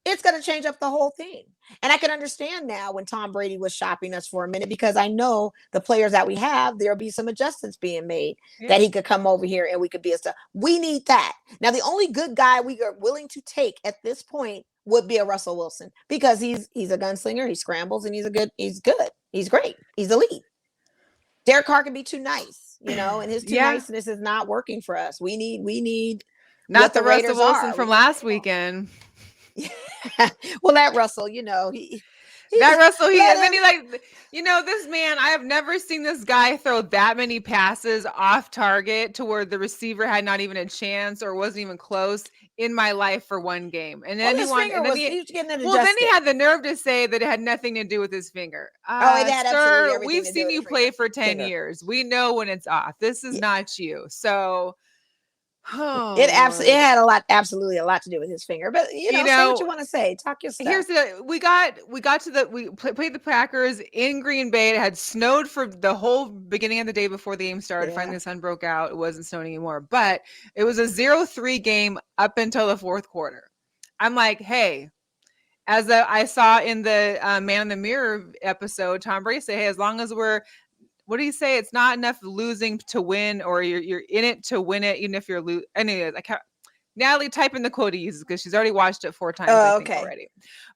Speaker 1: It's going to change up the whole thing. And I can understand now when Tom Brady was shopping us for a minute, because I know the players that we have, there'll be some adjustments being made that he could come over here and we could be a star. We need that. Now, the only good guy we are willing to take at this point would be a Russell Wilson, because he's a gunslinger. He scrambles and he's good. He's great. He's elite. Derek Carr can be too nice, and his too niceness is not working for us. We need
Speaker 2: not the Russell Wilson from last weekend.
Speaker 1: Well, that Russell, this
Speaker 2: man, I have never seen this guy throw that many passes off target to where the receiver had not even a chance or wasn't even close in my life for one game. And then he had the nerve to say that it had nothing to do with his finger.
Speaker 1: It had absolutely everything.
Speaker 2: We've seen you play for 10 years. We know when it's off. This is not you. So Oh,
Speaker 1: It
Speaker 2: Lord.
Speaker 1: had absolutely a lot to do with his finger. But say what you want to say. Talk your stuff.
Speaker 2: We played the Packers in Green Bay. It had snowed for the whole beginning of the day before the game started.
Speaker 1: Yeah.
Speaker 2: Finally, the sun broke out. It wasn't snowing anymore, but it was a 0-3 game up until the fourth quarter. I'm like, hey, as I saw in the Man in the Mirror episode, Tom Brady say, hey, as long as we're, what do you say? It's not enough losing to win, or you're in it to win it, even if you're losing. Anyways, I can't. Natalie, type in the quote he uses because she's already watched it 4 times, I think, already.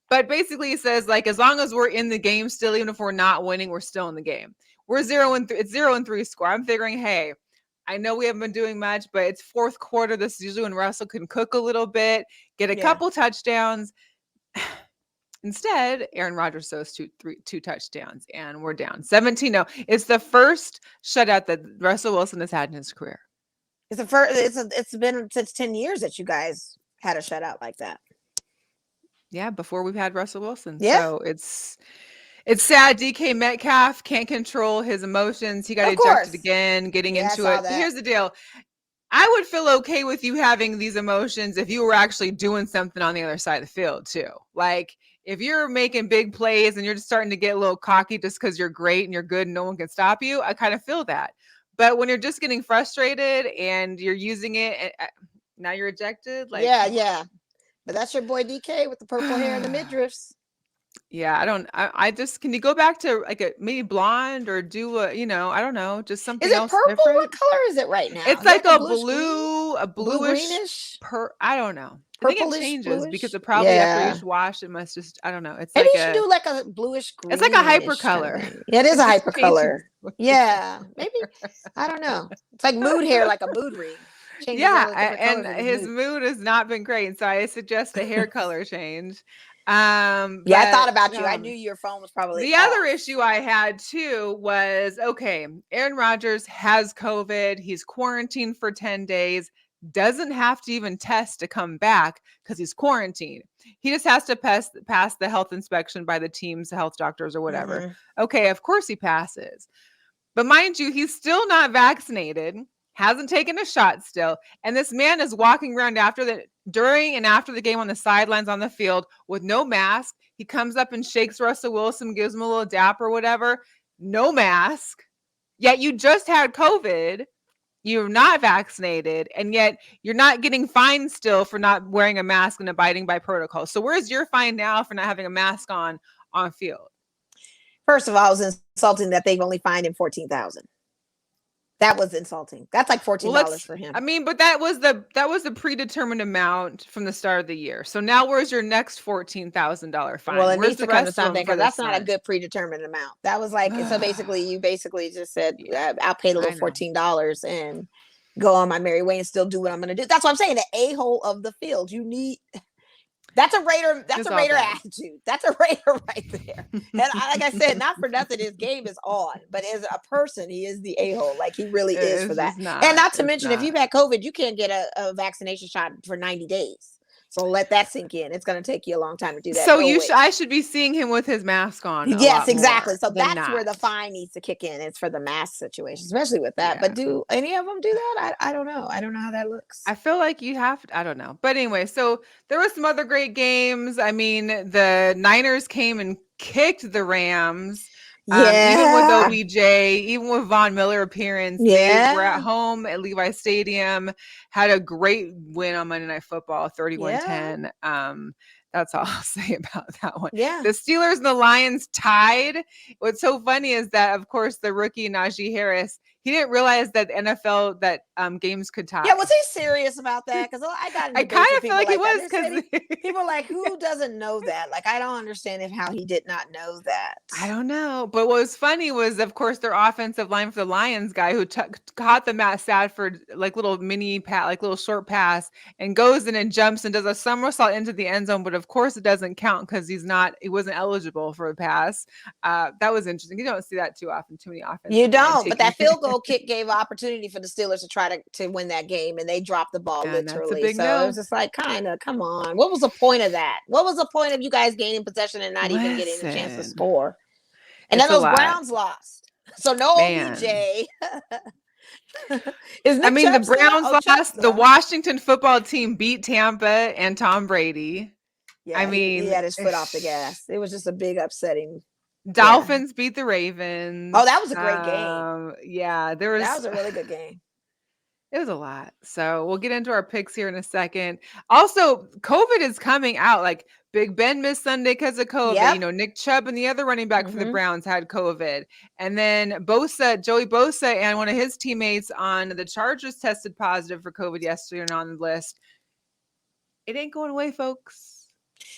Speaker 2: But basically, he says, like, as long as we're in the game still, even if we're not winning, we're still in the game. We're 0-3. It's 0-3 score. I'm figuring, hey, I know we haven't been doing much, but it's fourth quarter. This is usually when Russell can cook a little bit, get a couple touchdowns. Instead, Aaron Rodgers throws two touchdowns, and we're down 17-0. It's the first shutout that Russell Wilson has had in his career.
Speaker 1: It's the first. It's been since 10 years that you guys had a shutout like that.
Speaker 2: Yeah, before we've had Russell Wilson.
Speaker 1: Yeah.
Speaker 2: So it's sad. DK Metcalf can't control his emotions. He got ejected again, getting into it. But here's the deal. I would feel okay with you having these emotions if you were actually doing something on the other side of the field too. Like if you're making big plays and you're just starting to get a little cocky just because you're great and you're good and no one can stop you, I kind of feel that. But when you're just getting frustrated and you're using it, now you're ejected. Like
Speaker 1: yeah. But that's your boy DK with the purple hair and the midriffs.
Speaker 2: Yeah, I just, can you go back to like a maybe blonde or do I don't know, just something else
Speaker 1: purple?
Speaker 2: different?
Speaker 1: What color is it right now?
Speaker 2: It's like a bluish,
Speaker 1: greenish.
Speaker 2: I don't know. I think it changes
Speaker 1: bluish?
Speaker 2: Because it probably after each wash, it must just, I don't know. It's
Speaker 1: maybe
Speaker 2: like
Speaker 1: you should do like a bluish green.
Speaker 2: It's like a hypercolor.
Speaker 1: Kind of yeah, it is a hypercolor. Yeah, maybe. I don't know. It's like mood hair, like a mood ring. Changes
Speaker 2: and his mood has not been great, so I suggest a hair color change.
Speaker 1: I thought about you. I knew your phone was probably
Speaker 2: the other issue I had too was, okay, Aaron Rodgers has COVID. He's quarantined for 10 days, doesn't have to even test to come back because he's quarantined. He just has to pass the health inspection by the team's health doctors or whatever. Mm-hmm. Okay, of course he passes. But mind you, he's still not vaccinated, hasn't taken a shot still. And this man is walking around during and after the game on the sidelines on the field with no mask. He comes up and shakes Russell Wilson, gives him a little dap or whatever. No mask. Yet you just had COVID. You're not vaccinated. And yet you're not getting fined still for not wearing a mask and abiding by protocol. So where's your fine now for not having a mask on field?
Speaker 1: First of all, it was insulting that they've only fined him $14,000. That was insulting. That's like $14 for him.
Speaker 2: I mean, but that was the predetermined amount from the start of the year. So now where's your next $14,000 fine?
Speaker 1: Well, it needs to come to something because that's not a good predetermined amount. That was like, so basically you just said, I'll pay the little $14 and go on my merry way and still do what I'm going to do. That's what I'm saying. The a-hole of the field. That's a Raider. That's a Raider attitude. That's a Raider right there. And like I said, not for nothing, his game is on. But as a person, he is the a-hole. Like he really is for that. And not to mention, if you've had COVID, you can't get a vaccination shot for 90 days. So let that sink in. It's going to take you a long time to do that.
Speaker 2: So I should be seeing him with his mask on.
Speaker 1: Yes, exactly. So that's where the fine needs to kick in. It's for the mask situation, especially with that. Yeah. But do any of them do that? I don't know. I don't know how that looks.
Speaker 2: I feel like you have to, I don't know. But anyway, so there were some other great games. I mean, the Niners came and kicked the Rams. Even with OBJ, even with Von Miller appearance, they were at home at Levi Stadium, had a great win on Monday Night Football, 31-10. That's all I'll say about that one.
Speaker 1: Yeah.
Speaker 2: The Steelers and the Lions tied. What's so funny is that, of course, the rookie Najee Harris, he didn't realize that NFL games could tie.
Speaker 1: Yeah, was he serious about that? Because I kind
Speaker 2: of feel like he was, because
Speaker 1: people are like, who doesn't know that? Like, I don't understand how he did not know that.
Speaker 2: I don't know. But what was funny was, of course, their offensive line for the Lions guy who caught the Matt Stafford like little mini pat, like little short pass, and goes in and jumps and does a somersault into the end zone. But of course, it doesn't count because he wasn't eligible for a pass. That was interesting. You don't see that too often. Too many offenses.
Speaker 1: You don't. But that field goal kick gave opportunity for the Steelers to try to win that game, and they dropped the ball literally. So it was just like, kind of, come on. What was the point of that? What was the point of you guys gaining possession and not even getting a chance to score? And then those Browns lost. So no OBJ. Is Nick
Speaker 2: I mean, the
Speaker 1: Chubb still out?
Speaker 2: Browns
Speaker 1: Oh, Chubb's
Speaker 2: lost.
Speaker 1: still
Speaker 2: The
Speaker 1: out.
Speaker 2: Washington football team beat Tampa and Tom Brady.
Speaker 1: Yeah,
Speaker 2: I
Speaker 1: he
Speaker 2: mean,
Speaker 1: had his foot off the gas. It was just a big upsetting.
Speaker 2: Dolphins beat the Ravens.
Speaker 1: Oh, that was a great game.
Speaker 2: Yeah,
Speaker 1: That was a really good game.
Speaker 2: it was a lot. So we'll get into our picks here in a second. Also, COVID is coming out. Like Big Ben missed Sunday because of COVID.
Speaker 1: Yep.
Speaker 2: You know, Nick Chubb and the other running back for the
Speaker 1: Mhm.
Speaker 2: Browns had COVID. And then Joey Bosa and one of his teammates on the Chargers tested positive for COVID yesterday and on the list. It ain't going away, folks.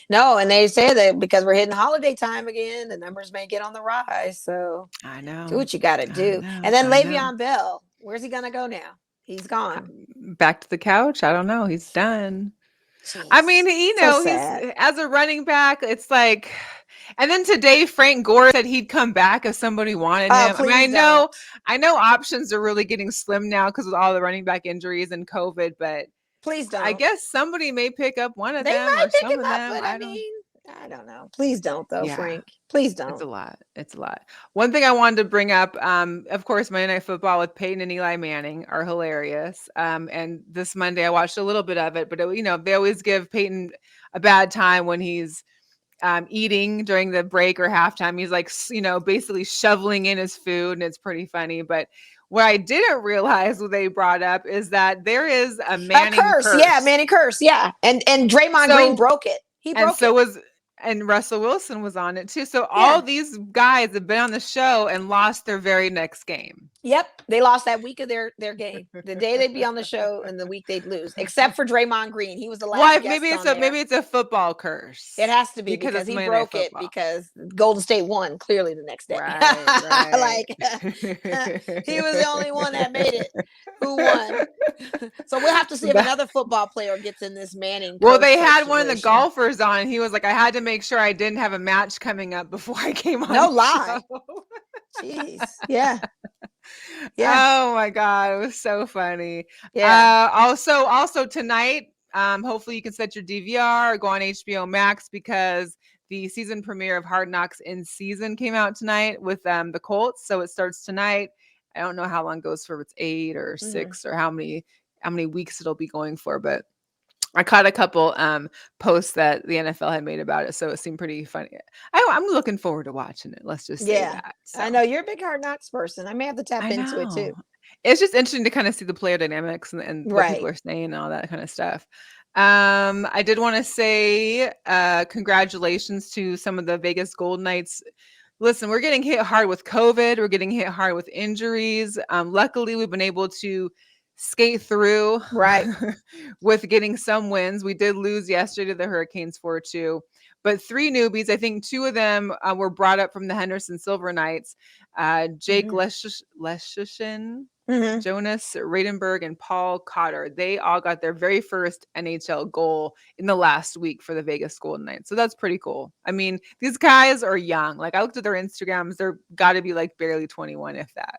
Speaker 1: No, and they say that because we're hitting holiday time again, the numbers may get on the rise. So
Speaker 2: I know.
Speaker 1: do what you got to do.
Speaker 2: know,
Speaker 1: And then
Speaker 2: I know.
Speaker 1: Le'Veon Bell, where's he gonna go now? He's gone.
Speaker 2: Back to the couch. I don't know. He's done.
Speaker 1: Jeez.
Speaker 2: I mean, you
Speaker 1: So
Speaker 2: know,
Speaker 1: sad.
Speaker 2: he's as a running back, it's like, and then today Frank Gore said he'd come back if somebody wanted
Speaker 1: Oh,
Speaker 2: him. I mean,
Speaker 1: please don't.
Speaker 2: I know options are really getting slim now because of all the running back injuries and COVID, but
Speaker 1: Please don't.
Speaker 2: I guess somebody may pick up one of
Speaker 1: They
Speaker 2: them
Speaker 1: might
Speaker 2: or
Speaker 1: pick
Speaker 2: some
Speaker 1: him
Speaker 2: of
Speaker 1: up,
Speaker 2: them.
Speaker 1: but I mean, I don't know. Please don't, though,
Speaker 2: Yeah.
Speaker 1: Frank. Please don't.
Speaker 2: It's a lot. It's a lot. One thing I wanted to bring up, of course, Monday Night Football with Peyton and Eli Manning are hilarious. And this Monday I watched a little bit of it, but you know, they always give Peyton a bad time when he's eating during the break or halftime. He's like, you know, basically shoveling in his food, and it's pretty funny. But what I didn't realize what they brought up is that there is a Manning curse.
Speaker 1: Yeah, Manning curse. Yeah, and Draymond Green broke it. He broke it.
Speaker 2: And Russell Wilson was on it too. So all these guys have been on the show and lost their very next game.
Speaker 1: Yep, they lost that week of their game. The day they'd be on the show and the week they'd lose, except for Draymond Green. He was the last.
Speaker 2: Maybe it's a football curse.
Speaker 1: It has to be because he broke it because Golden State won clearly the next day.
Speaker 2: Right.
Speaker 1: Like he was the only one that made it. Who won? So we'll have to see if another football player gets in this Manning.
Speaker 2: Well, they had one of the golfers on, and he was like, "I had to make sure I didn't have a match coming up before I came on."
Speaker 1: No lie. Jeez. Yeah.
Speaker 2: Oh my God, it was so funny.
Speaker 1: Yeah.
Speaker 2: Also tonight, hopefully you can set your DVR or go on HBO Max because the season premiere of Hard Knocks in Season came out tonight with the Colts. So it starts tonight. I don't know how long it goes for. If it's 8 or 6 or how many weeks it'll be going for, but I caught a couple posts that the NFL had made about it, so it seemed pretty funny. I'm looking forward to watching it. Let's just say that. So.
Speaker 1: I know you're a big Hard Knocks person. I may have to tap into it too.
Speaker 2: It's just interesting to kind of see the player dynamics and what people are saying and all that kind of stuff. I did want to say congratulations to some of the Vegas Golden Knights. Listen, we're getting hit hard with COVID. We're getting hit hard with injuries. Luckily, we've been able to skate through with getting some wins. We did lose yesterday to the Hurricanes 4-2, but 3 newbies. I think 2 of them were brought up from the Henderson Silver Knights. Jake Leschyshyn, Jonas Radenberg, and Paul Cotter. They all got their very first NHL goal in the last week for the Vegas Golden Knights. So that's pretty cool. I mean, these guys are young. Like I looked at their Instagrams, they're got to be like barely 21, if that.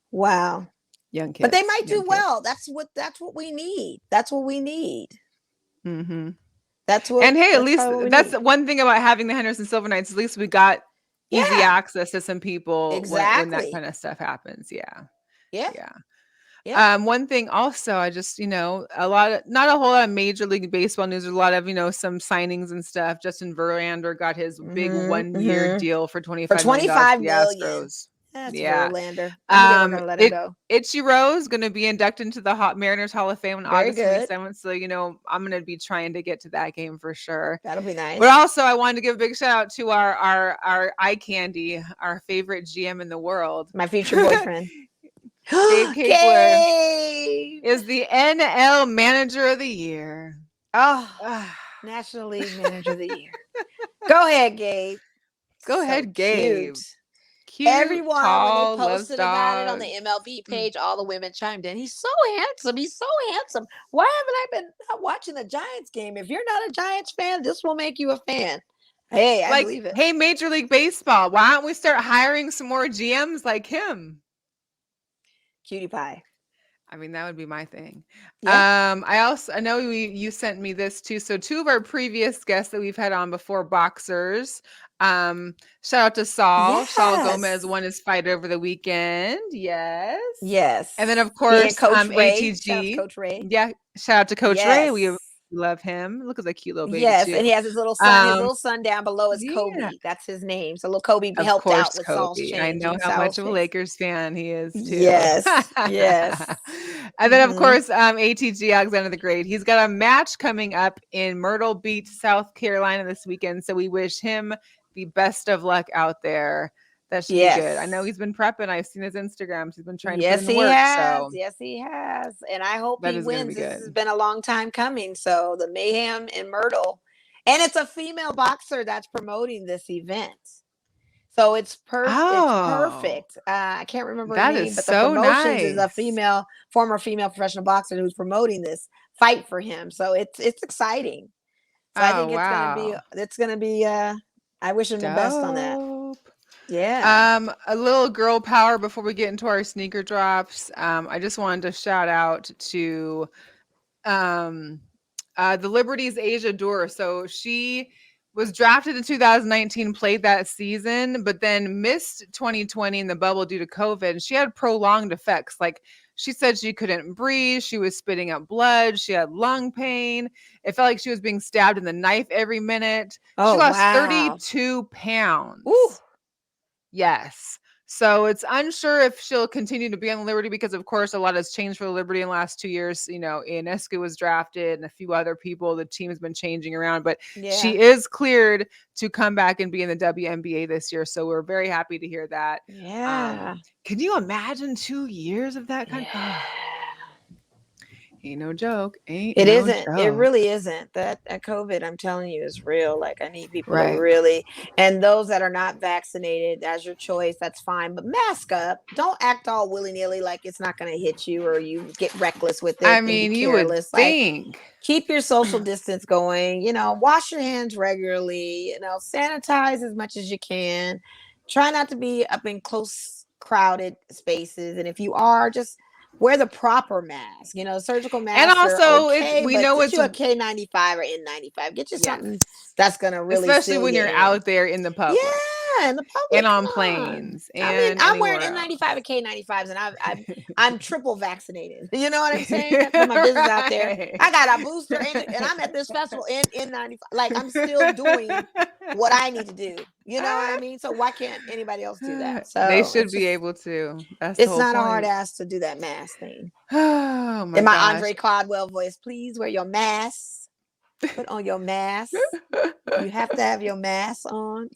Speaker 1: Wow.
Speaker 2: Young kids.
Speaker 1: But they might do well. That's what we need. That's what we need.
Speaker 2: Mm-hmm.
Speaker 1: That's what.
Speaker 2: And hey, at least that's one thing about having the Henderson Silver Knights. At least we got easy access to some people when that kind of stuff happens. Yeah. One thing also, I just, not a whole lot of Major League Baseball news. There's a lot of, some signings and stuff. Justin Verlander got his big 1-year deal for $25 million. Astros.
Speaker 1: That's Verlander. I think we're gonna let him go.
Speaker 2: Ichiro is going to be inducted into the Mariners Hall of Fame on August 27th. So, I'm going to be trying to get to that game for sure.
Speaker 1: That'll be nice.
Speaker 2: But also, I wanted to give a big shout out to our eye candy, our favorite GM in the world.
Speaker 1: My future boyfriend.
Speaker 2: Gabe Kapler is the NL Manager of the Year.
Speaker 1: Oh, National League Manager of the Year. Go ahead, Gabe.
Speaker 2: Go ahead, Gabe.
Speaker 1: Cute, everyone, when they posted about it on the MLB page, all the women chimed in. He's so handsome. He's so handsome. Why haven't I been watching the Giants game? If you're not a Giants fan, this will make you a fan. Hey, I believe it.
Speaker 2: Hey, Major League Baseball, why don't we start hiring some more GMs like him?
Speaker 1: Cutie pie.
Speaker 2: I mean, that would be my thing.
Speaker 1: Yeah.
Speaker 2: I know you sent me this too. So 2 of our previous guests that we've had on before, boxers, Shout out to Saul. Saul Gomez
Speaker 1: Yes.
Speaker 2: won his fight over the weekend. Yes.
Speaker 1: Yes.
Speaker 2: And then of
Speaker 1: He and
Speaker 2: course,
Speaker 1: Coach Ray. Shout out to
Speaker 2: ATG.
Speaker 1: Coach Ray.
Speaker 2: Yeah. Shout out to Coach Ray. We
Speaker 1: Yes.
Speaker 2: love him. Look at that cute little baby
Speaker 1: Yes,
Speaker 2: too.
Speaker 1: and he has his little son. His
Speaker 2: Um,
Speaker 1: little son down below is
Speaker 2: yeah.
Speaker 1: Kobe. That's his name. So little Kobe
Speaker 2: Of
Speaker 1: helped
Speaker 2: course,
Speaker 1: out with Saul's
Speaker 2: Kobe. I
Speaker 1: change.
Speaker 2: know
Speaker 1: Even
Speaker 2: how
Speaker 1: Saul's
Speaker 2: much of a
Speaker 1: change.
Speaker 2: Lakers fan he is too.
Speaker 1: Yes. Yes.
Speaker 2: And then of
Speaker 1: Mhm.
Speaker 2: course, ATG Alexander the Great. He's got a match coming up in Myrtle Beach, South Carolina this weekend. So we wish him the best of luck out there. That should be good. I know
Speaker 1: Yes.
Speaker 2: he's been prepping. I've seen his Instagrams. He's been trying to put
Speaker 1: Yes,
Speaker 2: in the
Speaker 1: he
Speaker 2: work.
Speaker 1: has.
Speaker 2: So
Speaker 1: Yes, he has. And I hope
Speaker 2: that
Speaker 1: he
Speaker 2: is going to be
Speaker 1: wins. This has
Speaker 2: good.
Speaker 1: been a long time coming. So the Mayhem in Myrtle. And it's a female boxer that's promoting this event. So it's
Speaker 2: Oh,
Speaker 1: perfect. I can't remember her
Speaker 2: that
Speaker 1: name,
Speaker 2: is
Speaker 1: but the
Speaker 2: so
Speaker 1: promotions is a
Speaker 2: nice.
Speaker 1: former female professional boxer who's promoting this fight for him. So it's exciting. So I
Speaker 2: Oh,
Speaker 1: think
Speaker 2: wow.
Speaker 1: it's gonna be I wish him the best on that.
Speaker 2: Dope.
Speaker 1: Yeah.
Speaker 2: A little girl power before we get into our sneaker drops. I just wanted to shout out to um the Liberty's Asia Doer. So she was drafted in 2019, played that season, but then missed 2020 in the bubble due to COVID. And she had prolonged effects. Like she said she couldn't breathe, she was spitting up blood, she had lung pain. It felt like she was being stabbed in the knife every minute. She
Speaker 1: Oh
Speaker 2: lost
Speaker 1: wow.
Speaker 2: 32 pounds.
Speaker 1: Ooh.
Speaker 2: Yes. So it's unsure if she'll continue to be on the Liberty because, of course, a lot has changed for the Liberty in the last 2 years. You know, Ionescu was drafted and a few other people. The team has been changing around, but
Speaker 1: Yeah.
Speaker 2: she is cleared to come back and be in the WNBA this year. So we're very happy to hear that.
Speaker 1: Yeah.
Speaker 2: Can you imagine 2 years of that kind?
Speaker 1: Yeah.
Speaker 2: Ain't no joke. Ain't
Speaker 1: It
Speaker 2: no
Speaker 1: isn't. It
Speaker 2: joke.
Speaker 1: really isn't. That COVID, I'm telling you, is real. Like I need people to
Speaker 2: Right.
Speaker 1: really, and those that are not vaccinated, as your choice, that's fine. But mask up. Don't act all willy nilly like it's not going to hit you, or you get reckless with
Speaker 2: I
Speaker 1: it and be
Speaker 2: mean, you would
Speaker 1: careless. Like
Speaker 2: think.
Speaker 1: keep your social distance going. Wash your hands regularly. Sanitize as much as you can. Try not to be up in close, crowded spaces, and if you are, just wear the proper mask. Surgical
Speaker 2: And
Speaker 1: masks are
Speaker 2: also,
Speaker 1: okay,
Speaker 2: we
Speaker 1: but
Speaker 2: know
Speaker 1: get
Speaker 2: it's
Speaker 1: you a K95 or N95. Get you something
Speaker 2: yes,
Speaker 1: that's gonna really
Speaker 2: especially
Speaker 1: seal
Speaker 2: when
Speaker 1: you
Speaker 2: you're
Speaker 1: in.
Speaker 2: out there in the public
Speaker 1: Yeah, in the
Speaker 2: and
Speaker 1: public.
Speaker 2: on
Speaker 1: Come on.
Speaker 2: planes
Speaker 1: I mean,
Speaker 2: and
Speaker 1: I'm wearing
Speaker 2: anywhere
Speaker 1: N95
Speaker 2: else.
Speaker 1: and K95s, and I'm triple vaccinated. You know what I'm saying? For my business out there, I got a booster, and I'm at this festival in N95. Like I'm still doing what I need to do. You know what I mean? So why can't anybody else do that?
Speaker 2: They
Speaker 1: So
Speaker 2: should be able to. That's the
Speaker 1: it's
Speaker 2: whole
Speaker 1: not a hard
Speaker 2: point.
Speaker 1: ass to do that mask thing.
Speaker 2: Oh my
Speaker 1: In my
Speaker 2: gosh.
Speaker 1: Andre Caldwell voice, please wear your mask. Put on your mask. You have to have your mask on,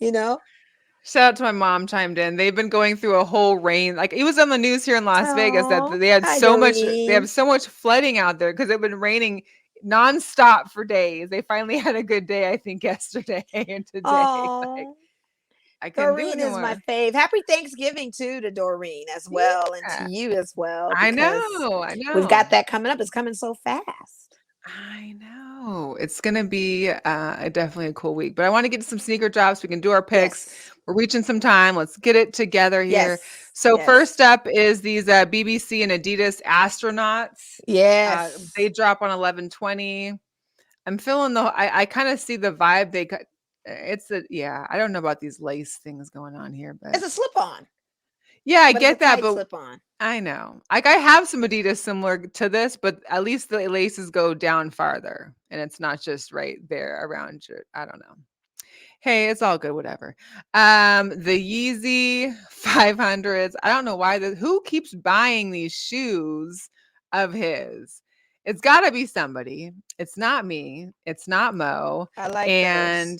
Speaker 2: Shout out to my mom chimed in. They've been going through a whole rain. Like it was on the news here in Las Vegas that
Speaker 1: Oh,
Speaker 2: they had
Speaker 1: hi,
Speaker 2: they
Speaker 1: Doreen.
Speaker 2: have so much flooding out there because it's been raining nonstop for days. They finally had a good day, I think, yesterday and today. Like
Speaker 1: Oh,
Speaker 2: I couldn't do it
Speaker 1: Doreen
Speaker 2: no
Speaker 1: is my
Speaker 2: more.
Speaker 1: fave. Happy Thanksgiving too to Doreen as well, and to
Speaker 2: Yeah.
Speaker 1: you as well,
Speaker 2: I
Speaker 1: because
Speaker 2: know. I
Speaker 1: we've
Speaker 2: know.
Speaker 1: got that coming up. It's coming so fast.
Speaker 2: I know. It's gonna be definitely a cool week. But I want to get to some sneaker drops. We can do our picks.
Speaker 1: Yes.
Speaker 2: We're reaching some time. Let's get it together here.
Speaker 1: Yes.
Speaker 2: So
Speaker 1: Yes.
Speaker 2: first up is these BBC and Adidas astronauts. They
Speaker 1: Yes.
Speaker 2: drop on 11/20. I'm feeling I kind of see the vibe they got. I don't know about these lace things going on here, but
Speaker 1: It's a slip on,
Speaker 2: yeah, I
Speaker 1: but it's a
Speaker 2: get that,
Speaker 1: tight
Speaker 2: but
Speaker 1: slip on.
Speaker 2: I know. Like I have some Adidas similar to this, but at least the laces go down farther and it's not just right there around your, I don't know. Hey, it's all good, whatever. The Yeezy 500s. I don't know why who keeps buying these shoes of his. It's got to be somebody. It's not me. It's not Mo.
Speaker 1: I like
Speaker 2: And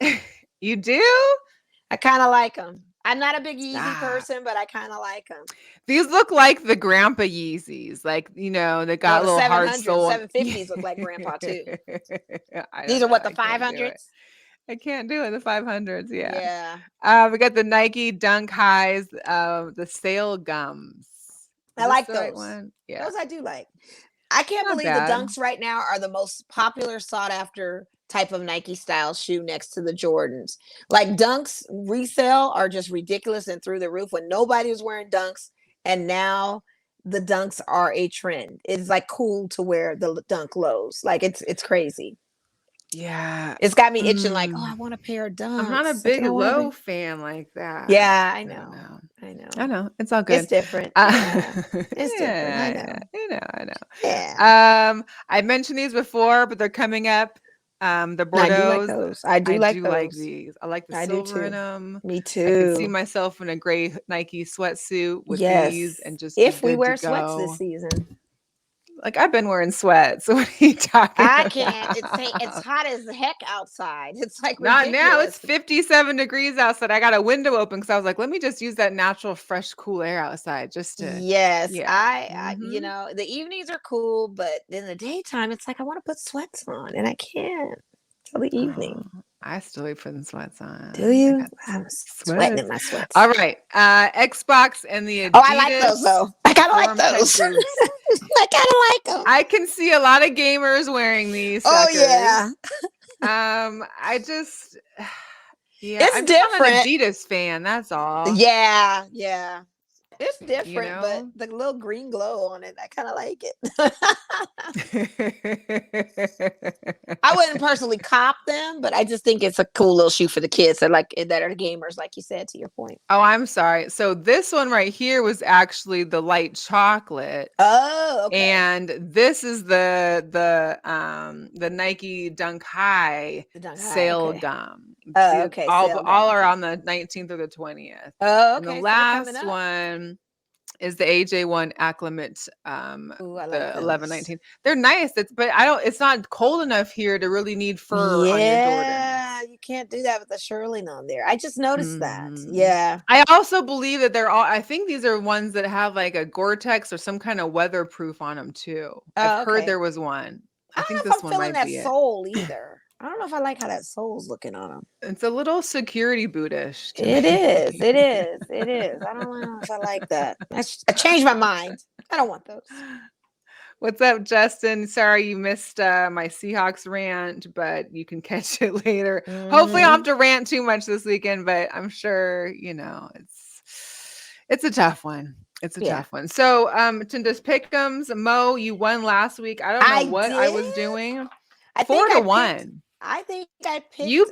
Speaker 1: those.
Speaker 2: you do?
Speaker 1: I kind of like them. I'm not a big Yeezy
Speaker 2: Stop.
Speaker 1: person, but I kind of like them.
Speaker 2: These look like the grandpa Yeezys. Like, they got
Speaker 1: No,
Speaker 2: a
Speaker 1: the
Speaker 2: little hard
Speaker 1: 700s,
Speaker 2: sole.
Speaker 1: 750s look like grandpa too.
Speaker 2: I
Speaker 1: These
Speaker 2: don't
Speaker 1: are
Speaker 2: know.
Speaker 1: what, the
Speaker 2: I can't do it.
Speaker 1: 500s?
Speaker 2: I can't do it. The 500s. Yeah.
Speaker 1: Yeah.
Speaker 2: We got the Nike Dunk Highs, the Sail Gums. Is
Speaker 1: I
Speaker 2: this
Speaker 1: like
Speaker 2: the right
Speaker 1: those.
Speaker 2: one? Yeah.
Speaker 1: Those I do like. I can't
Speaker 2: Not
Speaker 1: believe the
Speaker 2: bad.
Speaker 1: Dunks right now are the most popular sought after type of Nike style shoe next to the Jordans. Like Dunks resale are just ridiculous and through the roof when nobody was wearing Dunks, and now the Dunks are a trend. It's like cool to wear the Dunk lows. Like it's crazy.
Speaker 2: Yeah.
Speaker 1: It's got me itching like, oh, I want a pair of dunks.
Speaker 2: I'm not a big low fan like that.
Speaker 1: Yeah, I
Speaker 2: I
Speaker 1: know.
Speaker 2: don't know.
Speaker 1: I know.
Speaker 2: I know. It's all good.
Speaker 1: It's different. Yeah. It's different. I
Speaker 2: Yeah,
Speaker 1: know.
Speaker 2: I know.
Speaker 1: Yeah.
Speaker 2: I mentioned these before, but they're coming up. The
Speaker 1: I do like
Speaker 2: Bordeaux's.
Speaker 1: those. I do like
Speaker 2: like
Speaker 1: those.
Speaker 2: these. I like the
Speaker 1: I do
Speaker 2: silver in
Speaker 1: too.
Speaker 2: them.
Speaker 1: Me
Speaker 2: I could see
Speaker 1: too.
Speaker 2: myself in a gray Nike sweatsuit with these
Speaker 1: Yes.
Speaker 2: and just be
Speaker 1: If we
Speaker 2: good
Speaker 1: wear
Speaker 2: to
Speaker 1: sweats this
Speaker 2: go.
Speaker 1: season.
Speaker 2: Like I've been wearing sweats. What are you talking
Speaker 1: I
Speaker 2: about?
Speaker 1: can't. It's hot as heck outside. It's like
Speaker 2: Not now. It's
Speaker 1: ridiculous.
Speaker 2: 57 degrees outside. I got a window open because I was like, let me just use that natural, fresh, cool air outside just to.
Speaker 1: Yes,
Speaker 2: Yeah.
Speaker 1: I
Speaker 2: Mhm.
Speaker 1: the evenings are cool, but in the daytime, it's like I want to put sweats on, and I can't till the evening.
Speaker 2: Oh, I still wait for the sweats on.
Speaker 1: Do you?
Speaker 2: I got
Speaker 1: I'm sweating in my sweats.
Speaker 2: All right. Xbox and the Adidas.
Speaker 1: Oh, I like those though. I kind of like
Speaker 2: Forum
Speaker 1: those.
Speaker 2: head boots.
Speaker 1: I kind of like them.
Speaker 2: I can see a lot of gamers wearing these.
Speaker 1: Oh
Speaker 2: Suckers.
Speaker 1: yeah.
Speaker 2: I just. Yeah,
Speaker 1: It's
Speaker 2: I'm just not an
Speaker 1: different.
Speaker 2: Adidas fan. That's all.
Speaker 1: Yeah, yeah. It's different,
Speaker 2: You know?
Speaker 1: but the little green glow on it, I kind of like it. I wouldn't personally cop them, but I just think it's a cool little shoe for the kids that that are gamers, like you said, to your point.
Speaker 2: Oh, I'm sorry. So this one right here was actually the light chocolate.
Speaker 1: Oh, okay.
Speaker 2: And this is the Nike Dunk High sale
Speaker 1: Okay.
Speaker 2: gum.
Speaker 1: Oh, okay.
Speaker 2: All are on the 19th or the 20th.
Speaker 1: Oh,
Speaker 2: And
Speaker 1: okay.
Speaker 2: the
Speaker 1: So
Speaker 2: last one is the AJ1 Acclimate,
Speaker 1: Ooh, I like
Speaker 2: the
Speaker 1: those.
Speaker 2: 11-19. They're nice. It's not cold enough here to really need fur on your Jordans.
Speaker 1: Yeah, you can't do that with the Shirley on there. I just noticed that.
Speaker 2: Mhm.
Speaker 1: Yeah.
Speaker 2: I also believe that I think these are ones that have like a Gore-Tex or some kind of weatherproof on them too. I've heard there was one. I think
Speaker 1: don't know
Speaker 2: this
Speaker 1: if I'm
Speaker 2: one
Speaker 1: feeling
Speaker 2: might
Speaker 1: that
Speaker 2: be it.
Speaker 1: sole either. I don't know if I like how that sole's looking on them.
Speaker 2: It's a little security bootish.
Speaker 1: It is. It is. It is. I don't know if I like that. I changed my mind. I don't want those.
Speaker 2: What's up, Justin? Sorry you missed my Seahawks rant, but you can catch it later. Hopefully, I don't have to rant too much this weekend, but I'm sure it's a tough one. It's a tough one. So, to just pick'ems, Mo, you won last week. I don't know what I was doing. 4-1.
Speaker 1: I think I picked.
Speaker 2: You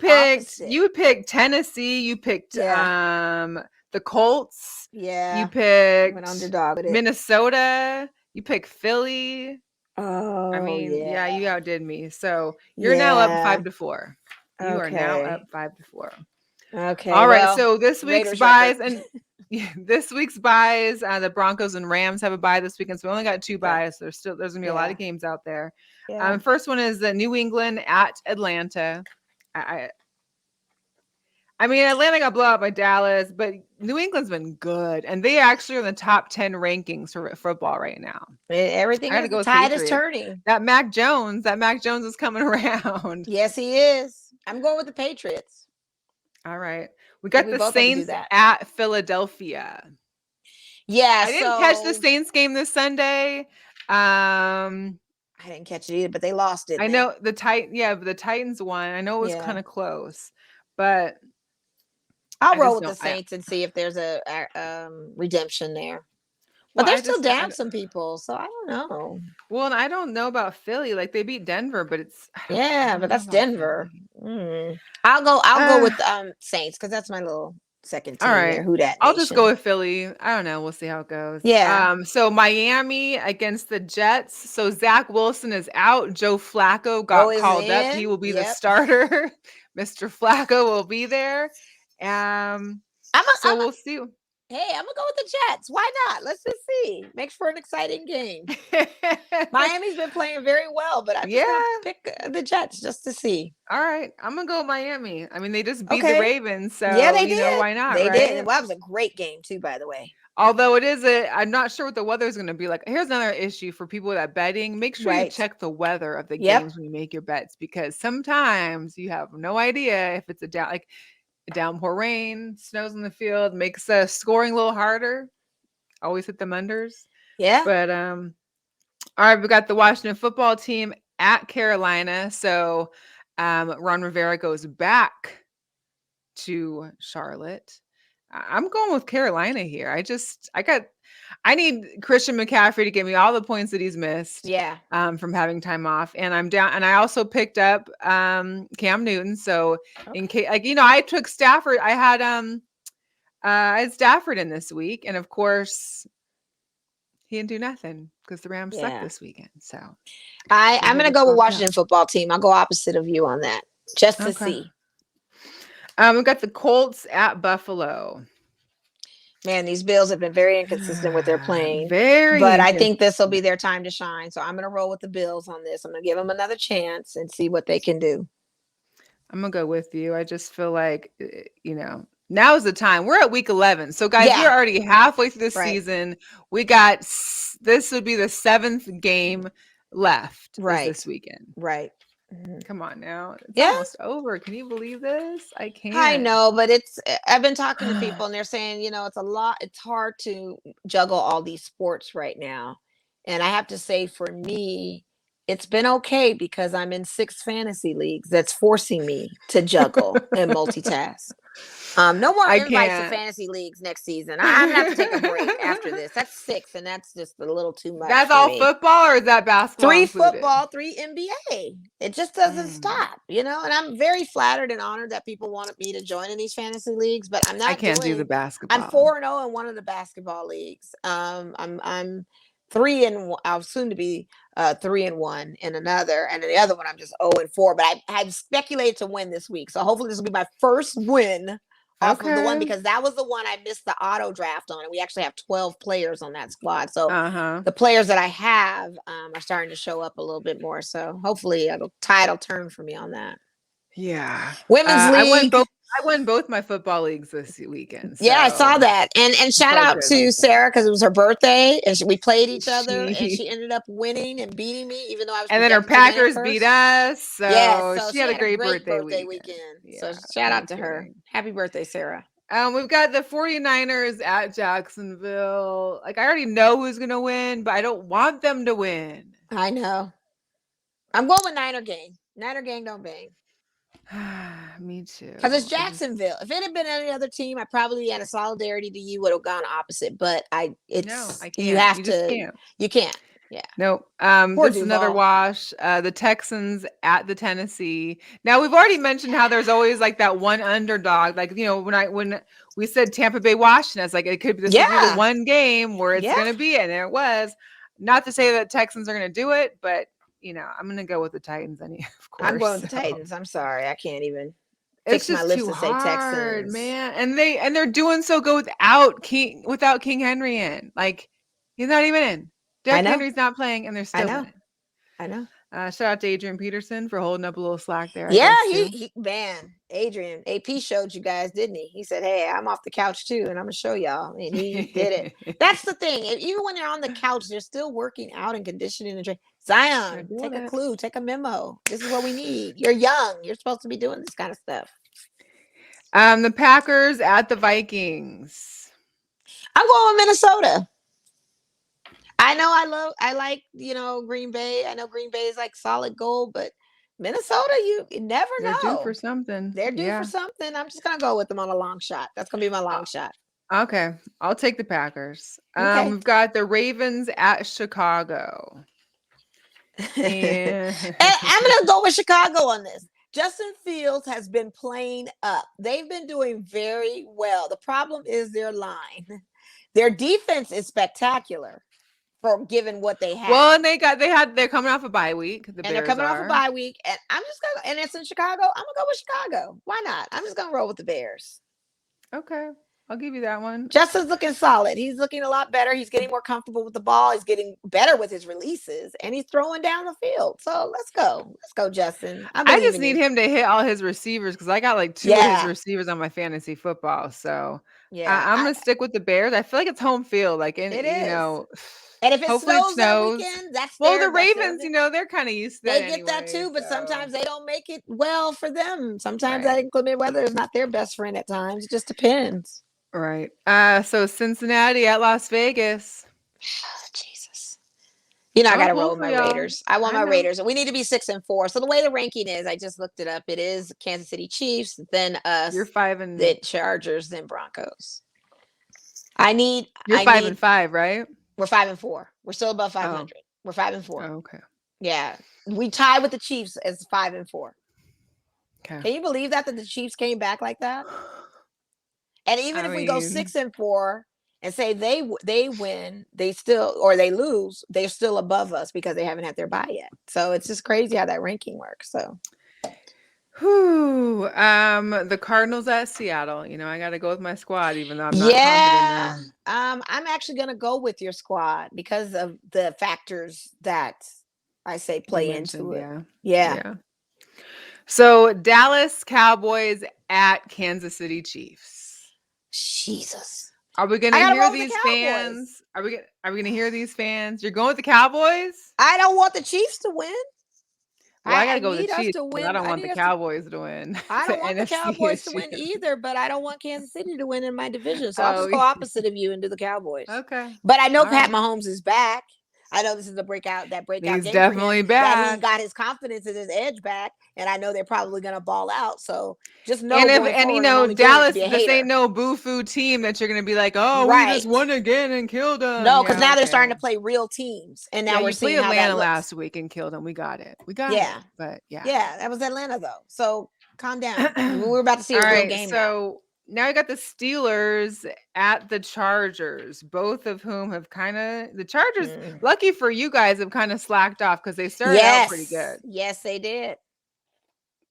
Speaker 2: picked Tennessee. You picked the Colts.
Speaker 1: Yeah.
Speaker 2: You picked
Speaker 1: Underdog with it.
Speaker 2: Minnesota. You picked Philly.
Speaker 1: Oh,
Speaker 2: I mean,
Speaker 1: yeah,
Speaker 2: you outdid me. So you're now up 5-4. You are now up 5-4.
Speaker 1: Okay.
Speaker 2: All right. So this week's buys and this week's buys, the Broncos and Rams have a buy this weekend. So we only got 2 buys. So there's gonna be a lot of games out there.
Speaker 1: Yeah.
Speaker 2: First one is New England at Atlanta. I mean, Atlanta got blown out by Dallas, but New England's been good, and they actually are in the top 10 rankings for football right now.
Speaker 1: Everything is the tide is turning.
Speaker 2: That Mac Jones is coming around.
Speaker 1: Yes, he is. I'm going with the Patriots.
Speaker 2: All right, we got the Saints at Philadelphia.
Speaker 1: Yeah,
Speaker 2: I didn't catch the Saints game this Sunday.
Speaker 1: I didn't catch it either, but they lost it.
Speaker 2: I know the Titans won. I know it was kind of close, but
Speaker 1: I'll roll with the Saints and see if there's a redemption there. But they're still down some people, so I don't know.
Speaker 2: Well, and I don't know about Philly. Like they beat Denver, but it's
Speaker 1: but that's Denver. I'll go with Saints because that's my little second team. All right, who that?
Speaker 2: I'll just go with Philly. I don't know. We'll see how it goes.
Speaker 1: Yeah.
Speaker 2: So Miami against the Jets. So Zach Wilson is out. Joe Flacco got called up. He will be the starter. Mr. Flacco will be there. We'll see.
Speaker 1: Hey, I'm gonna go with the Jets. Why not? Let's just see. Makes for an exciting game. Miami's been playing very well, but I'm just gonna pick the Jets just to see.
Speaker 2: All right, I'm gonna go with Miami. I mean, they just beat the Ravens, so
Speaker 1: they did.
Speaker 2: Why not?
Speaker 1: They did. Well, that was a great game too, by the way.
Speaker 2: Although I'm not sure what the weather is going to be like. Here's another issue for people that betting. Make sure you check the weather of the games when you make your bets, because sometimes you have no idea if it's downpour rain, snows in the field, makes scoring a little harder. Always hit them unders.
Speaker 1: Yeah.
Speaker 2: But all right, we got the Washington football team at Carolina. So Ron Rivera goes back to Charlotte. I'm going with Carolina here. I need Christian McCaffrey to give me all the points that he's missed.
Speaker 1: Yeah.
Speaker 2: From having time off, and I'm down. And I also picked up Cam Newton. So in case, I took Stafford. I had Stafford in this week, and of course, he didn't do nothing because the Rams suck this weekend. So
Speaker 1: I'm going to go with Washington football team. I'll go opposite of you on that, just to see.
Speaker 2: We've got the Colts at Buffalo.
Speaker 1: Man, these Bills have been very inconsistent with their playing.
Speaker 2: But
Speaker 1: I think this will be their time to shine. So I'm going to roll with the Bills on this. I'm going to give them another chance and see what they can do. I'm
Speaker 2: going to go with you. I just feel like, now's the time. We're at week 11. So, guys, we're already halfway through the season. We got, this would be the 7th game left this weekend.
Speaker 1: Right.
Speaker 2: Come on now. It's almost over. Can you believe this? I can't.
Speaker 1: I know, but I've been talking to people and they're saying, it's a lot. It's hard to juggle all these sports right now. And I have to say, for me, it's been okay because I'm in 6 fantasy leagues that's forcing me to juggle and multitask. No more invites to fantasy leagues next season. I'm gonna have to take a break after this. That's 6, and that's just a little too much.
Speaker 2: That's all football, or is that basketball?
Speaker 1: 3
Speaker 2: included?
Speaker 1: Football, 3 NBA. It just doesn't stop, And I'm very flattered and honored that people wanted me to join in these fantasy leagues, but I'm not.
Speaker 2: I can't do the basketball.
Speaker 1: I'm 4-0 in one of the basketball leagues. I'm 3-1. I'll soon to be 3-1 in another, and in the other one I'm just 0-4. But I've speculated to win this week, so hopefully this will be my first win. Off of the one, because that was the one I missed the auto draft on, and we actually have 12 players on that squad. So the players that I have are starting to show up a little bit more. So hopefully tide will turn for me on that.
Speaker 2: Yeah,
Speaker 1: women's league.
Speaker 2: I won both my football leagues this weekend. So.
Speaker 1: Yeah, I saw that, and shout out to Sarah because it was her birthday, and we played each other, and she ended up winning and beating me, even though I was.
Speaker 2: And then her Packers beat us, so she had a great birthday
Speaker 1: weekend. Yeah, so shout out to her. Happy birthday, Sarah.
Speaker 2: We've got the 49ers at Jacksonville. I already know who's gonna win, but I don't want them to win.
Speaker 1: I know. I'm going with Niner gang. Niner gang don't bang.
Speaker 2: Me too.
Speaker 1: Because it's Jacksonville. If it had been any other team, I probably, out of solidarity to you, would have gone opposite. But I can't. You can't. Yeah.
Speaker 2: Nope. This is another wash. The Texans at the Tennessee. Now we've already mentioned how there's always that one underdog. When we said Tampa Bay Washington, I was like, it could be the one game where it's gonna be, and it was. Not to say that Texans are gonna do it, but I'm going to go with the Titans. Of course.
Speaker 1: I'm going with the Titans. I'm sorry. I can't even
Speaker 2: fix my lips to say Texans. Man. And they're doing so good without King Henry in. He's not even in. Derrick Henry's not playing, and they're still in.
Speaker 1: I know.
Speaker 2: Shout out to Adrian Peterson for holding up a little slack there.
Speaker 1: Yeah, Adrian, AP showed you guys, didn't he? He said, "Hey, I'm off the couch too, and I'm gonna show y'all." And he did it. That's the thing. Even when they're on the couch, they're still working out and conditioning and training. Zion, take a clue, take a memo. This is what we need. You're young. You're supposed to be doing this kind of stuff.
Speaker 2: The Packers at the Vikings.
Speaker 1: I'm going with Minnesota. I like, Green Bay. I know Green Bay is solid gold, but Minnesota, you never know.
Speaker 2: They're due for something.
Speaker 1: I'm just going to go with them on a long shot. That's going to be my long shot.
Speaker 2: Okay. I'll take the Packers.
Speaker 1: Okay.
Speaker 2: We've got the Ravens at Chicago.
Speaker 1: And I'm going to go with Chicago on this. Justin Fields has been playing up. They've been doing very well. The problem is their line. Their defense is spectacular. For given what they have.
Speaker 2: Well, and they're coming off a bye week. And
Speaker 1: it's in Chicago. I'm gonna go with Chicago. Why not? I'm just gonna roll with the Bears.
Speaker 2: Okay, I'll give you that one.
Speaker 1: Justin's looking solid. He's looking a lot better. He's getting more comfortable with the ball. He's getting better with his releases, and he's throwing down the field. So let's go, Justin.
Speaker 2: I just need him to hit all his receivers because I got 2 of his receivers on my fantasy football. So I'm gonna stick with the Bears. I feel like it's home field.
Speaker 1: It is. And if it snows that weekend,
Speaker 2: the Ravens, they're kind of used to that.
Speaker 1: They get that too, but sometimes they don't make it well for them. Sometimes that inclement weather is not their best friend at times. It just depends.
Speaker 2: Right. So Cincinnati at Las Vegas.
Speaker 1: Jesus. I got to roll with my Raiders. I want my Raiders. We need to be 6-4. So the way the ranking is, I just looked it up. It is Kansas City Chiefs, then us.
Speaker 2: You're 5 and
Speaker 1: then Chargers, then Broncos.
Speaker 2: You're 5-5, right?
Speaker 1: We're 5-4. We're still above 500. We're 5-4.
Speaker 2: Oh, okay.
Speaker 1: Yeah, we tied with the Chiefs as 5-4.
Speaker 2: Okay.
Speaker 1: Can you believe that the Chiefs came back like that? And even if we go 6-4 and say they win, they still, or they lose, they're still above us because they haven't had their bye yet. So it's just crazy how that ranking works. So,
Speaker 2: the Cardinals at Seattle. I got to go with my squad, even though I'm not confident in them.
Speaker 1: I'm actually going to go with your squad because of the factors that I say play into it. Yeah.
Speaker 2: So Dallas Cowboys at Kansas City Chiefs.
Speaker 1: Jesus.
Speaker 2: Are we gonna hear these fans? Are we gonna hear these fans? You're going with the Cowboys?
Speaker 1: I don't want the Chiefs to win.
Speaker 2: Well, I gotta go with the Chiefs. I don't want the Cowboys to win.
Speaker 1: I don't want the Cowboys to win either, but I don't want Kansas City to win in my division. So I'll just go opposite of you and do the Cowboys.
Speaker 2: Okay.
Speaker 1: But I know Pat Mahomes is back. I know this is that breakout
Speaker 2: He's
Speaker 1: game
Speaker 2: definitely
Speaker 1: for him,
Speaker 2: back.
Speaker 1: that he got his confidence and his edge back, and I know they're probably going to ball out. So just know,
Speaker 2: Dallas, this ain't no boo-foo team that you're going to be like, we just won again and killed them.
Speaker 1: No, because now they're starting to play real teams, and now we're seeing how
Speaker 2: Atlanta
Speaker 1: that
Speaker 2: last week and killed them. We got it. But
Speaker 1: that was Atlanta though. So calm down. We're about to see a real game now.
Speaker 2: Now you got the Steelers at the Chargers, both of whom have the Chargers, lucky for you guys, have kind of slacked off because they started out pretty good.
Speaker 1: Yes, they did.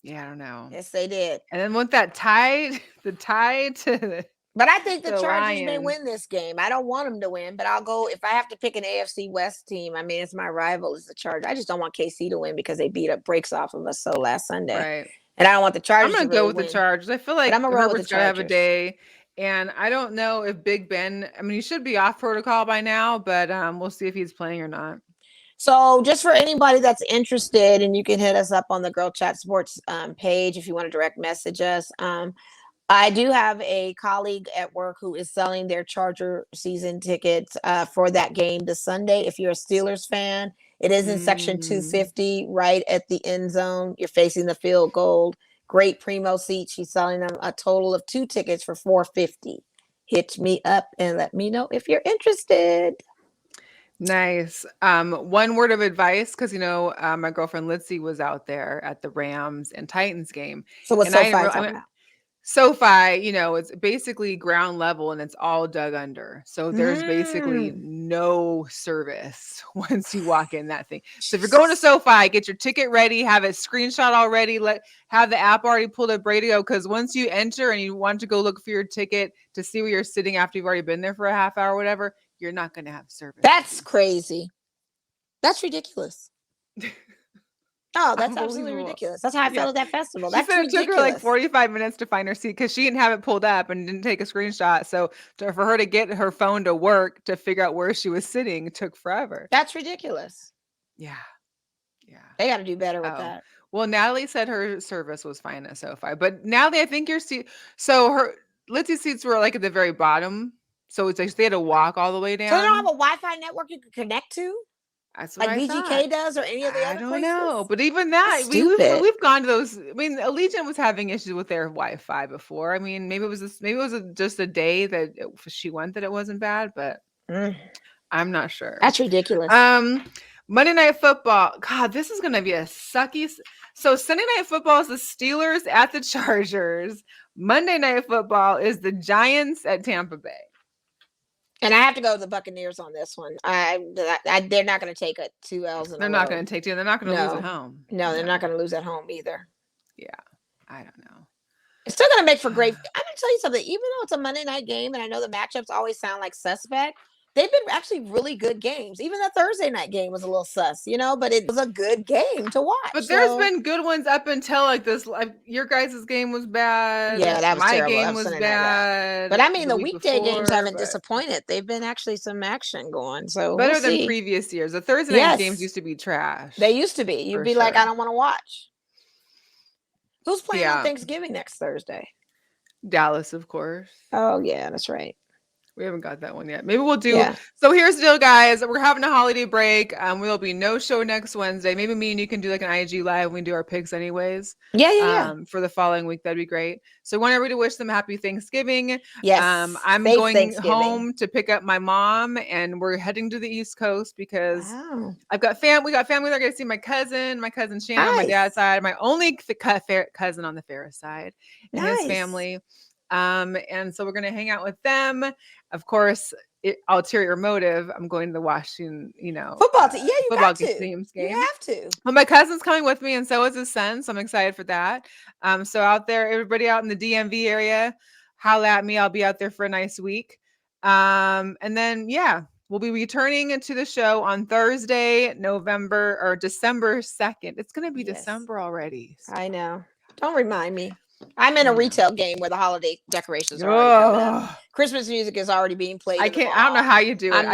Speaker 2: Yeah, I don't know.
Speaker 1: Yes, they did.
Speaker 2: And then with that tie to
Speaker 1: But I think the Chargers
Speaker 2: Lions
Speaker 1: may win this game. I don't want them to win, but I'll go if I have to pick an AFC West team. I mean, it's my rival is the Chargers. I just don't want KC to win because they beat up breaks off of us so last Sunday.
Speaker 2: Right.
Speaker 1: And I don't want the Chargers.
Speaker 2: I'm gonna go with the Chargers. I feel like Herbert's gonna have a day, and I don't know if Big Ben. I mean, he should be off protocol by now, but we'll see if he's playing or not.
Speaker 1: So, just for anybody that's interested, and you can hit us up on the Girlchatsports page if you want to direct message us. I do have a colleague at work who is selling their Charger season tickets for that game this Sunday. If you're a Steelers fan, it is in section 250, right at the end zone. You're facing the field goal. Great primo seats. She's selling them a total of 2 tickets for $450. Hit me up and let me know if you're interested.
Speaker 2: Nice. One word of advice, because my girlfriend Litzy was out there at the Rams and Titans game.
Speaker 1: So what's SoFi talking about?
Speaker 2: SoFi, it's basically ground level and it's all dug under. So there's basically no service once you walk in that thing. So if you're going to SoFi, get your ticket ready, have it screenshot already, have the app already pulled up, ready to go. Because once you enter and you want to go look for your ticket to see where you're sitting after you've already been there for a half hour or whatever, you're not going to have service.
Speaker 1: That's crazy. That's ridiculous. Oh, that's absolutely ridiculous. That's how I felt at that festival. That's ridiculous.
Speaker 2: It took her like 45 minutes to find her seat because she didn't have it pulled up and didn't take a screenshot. So for her to get her phone to work to figure out where she was sitting took forever.
Speaker 1: That's ridiculous.
Speaker 2: Yeah.
Speaker 1: They got to do better with that.
Speaker 2: Well, Natalie said her service was fine at SoFi, but Natalie, I think your seat. So her Litzy's seats were like at the very bottom. So it's like they had to walk all the way down.
Speaker 1: So they don't have a Wi-Fi network you can connect to?
Speaker 2: That's what
Speaker 1: like VGK does or any of the other places?
Speaker 2: I don't know. But even that, we've gone to those. I mean, Allegiant was having issues with their Wi-Fi before. I mean, maybe it was just a day that she went that it wasn't bad, but I'm not sure.
Speaker 1: That's ridiculous.
Speaker 2: Monday Night Football. God, this is going to be a sucky. So Sunday Night Football is the Steelers at the Chargers. Monday Night Football is the Giants at Tampa Bay.
Speaker 1: And I have to go to the Buccaneers on this one. They're not going to take 2 L's in a row.
Speaker 2: They're not going to take 2. They're not going to lose at home.
Speaker 1: No, they're not going to lose at home either.
Speaker 2: Yeah, I don't know.
Speaker 1: It's still going to make for great. I'm going to tell you something. Even though it's a Monday night game, and I know the matchups always sound like suspect, they've been actually really good games. Even the Thursday night game was a little sus, but it was a good game to watch.
Speaker 2: But there's been good ones up until like this. Like your guys' game was bad.
Speaker 1: Yeah, that was terrible.
Speaker 2: My game was bad.
Speaker 1: But I mean, the weekday games haven't disappointed. They've been actually some action going. So
Speaker 2: better than previous years. The Thursday night games used to be trash.
Speaker 1: They used to be. You'd be like, I don't want to watch. Who's playing on Thanksgiving next Thursday?
Speaker 2: Dallas, of course.
Speaker 1: Oh yeah, that's right.
Speaker 2: We haven't got that one yet. Maybe we'll do.
Speaker 1: Yeah.
Speaker 2: So here's the deal, guys. We're having a holiday break. There'll be no show next Wednesday. Maybe me and you can do like an IG live when we do our picks anyways.
Speaker 1: Yeah.
Speaker 2: For the following week. That'd be great. So I want everybody to wish them happy Thanksgiving.
Speaker 1: Yes.
Speaker 2: I'm
Speaker 1: Safe
Speaker 2: going
Speaker 1: Thanksgiving.
Speaker 2: home to pick up my mom, and we're heading to the East Coast because
Speaker 1: Wow.
Speaker 2: we got family there. I'm going to see my cousin Shannon on my
Speaker 1: Nice.
Speaker 2: dad's side, my only cousin on the Ferris side, and his
Speaker 1: Nice.
Speaker 2: family. And so we're going to hang out with them. Of course, ulterior motive, I'm going to the Washington,
Speaker 1: football team. Yeah, you
Speaker 2: football
Speaker 1: got to.
Speaker 2: teams
Speaker 1: You
Speaker 2: game.
Speaker 1: have to.
Speaker 2: Well, my cousin's coming with me, and so is his son. So I'm excited for that. So out there, everybody out in the DMV area, holla at me. I'll be out there for a nice week. And then, we'll be returning to the show on Thursday, December 2nd. It's going to be December already.
Speaker 1: So. I know. Don't remind me. I'm in a retail game where the holiday decorations are already coming up. Christmas music is already being played.
Speaker 2: I don't know how you do it.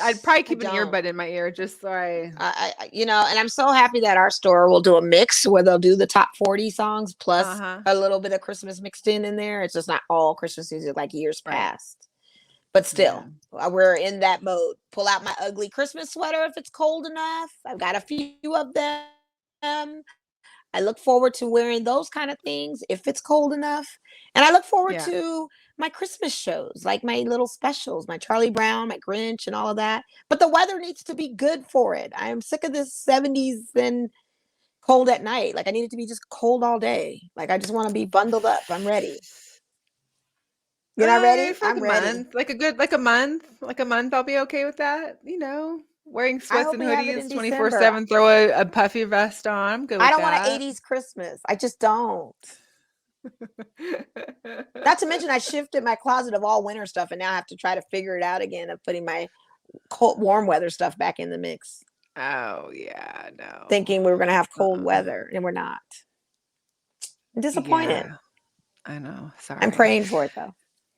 Speaker 2: I'd probably keep an earbud in my ear just so
Speaker 1: and I'm so happy that our store will do a mix where they'll do the top 40 songs plus a little bit of Christmas mixed in there. It's just not all Christmas music like years past. But still, we're in that mode. Pull out my ugly Christmas sweater if it's cold enough. I've got a few of them. I look forward to wearing those kind of things if it's cold enough. And I look forward to my Christmas shows, like my little specials, my Charlie Brown, my Grinch, and all of that. But the weather needs to be good for it. I am sick of this 70s and cold at night. Like I need it to be just cold all day. Like I just want to be bundled up. I'm ready. You're not ready?
Speaker 2: I'm ready. Like a month, I'll be okay with that. Wearing sweats and hoodies 24/7, throw a puffy vest on. I'm good with that.
Speaker 1: I don't want an 80s Christmas. I just don't. Not to mention I shifted my closet of all winter stuff and now I have to try to figure it out again of putting my cold, warm weather stuff back in the mix.
Speaker 2: Oh, yeah, no.
Speaker 1: Thinking we were going to have cold weather and we're not. I'm disappointed.
Speaker 2: Yeah, I know. Sorry.
Speaker 1: I'm praying for it though.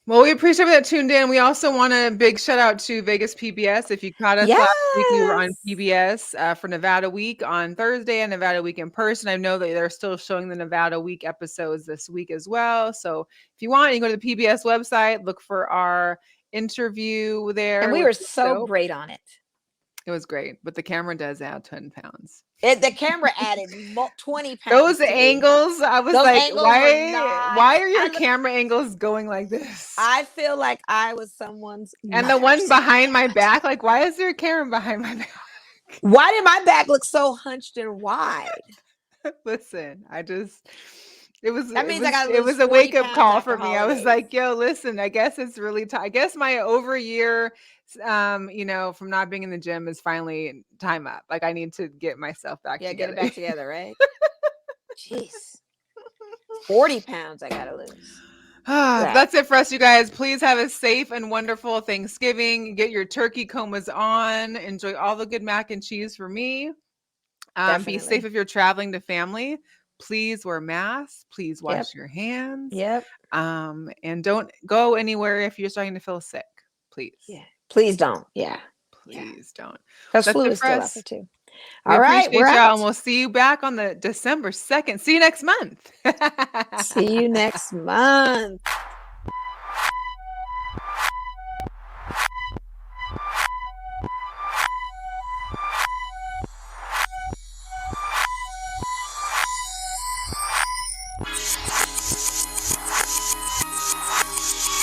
Speaker 2: Well, we appreciate that tuned in. We also want a big shout out to Vegas PBS. If you caught us last week, we were on PBS for Nevada Week on Thursday and Nevada Week in person. I know that they're still showing the Nevada Week episodes this week as well. So if you want, you can go to the PBS website, look for our interview there.
Speaker 1: And we were so great on it.
Speaker 2: It was great, but the camera does add 10 pounds.
Speaker 1: The camera added 20 pounds.
Speaker 2: Those angles, I was like, why are your camera angles going like this?
Speaker 1: I feel like I was someone's
Speaker 2: And the one behind my back, like, why is there a camera behind my back?
Speaker 1: Why did my back look so hunched and wide?
Speaker 2: Listen, it was
Speaker 1: a
Speaker 2: wake-up call for me. I was like, yo, listen, I guess it's really I guess my over year from not being in the gym is finally time up. Like I need to get myself back together.
Speaker 1: Get it back together, right? Jeez. 40 pounds I gotta lose.
Speaker 2: That's it for us, you guys. Please have a safe and wonderful Thanksgiving. Get your turkey comas on. Enjoy all the good mac and cheese for me. Be safe if you're traveling to family. Please wear masks. Please wash your hands. And don't go anywhere if you're starting to feel sick. Please.
Speaker 1: Yeah. Please don't. Yeah.
Speaker 2: Please don't.
Speaker 1: Because flu is still out there too.
Speaker 2: All right. We're out. And we'll see you back on the December 2nd. See you next month.
Speaker 1: See you next month.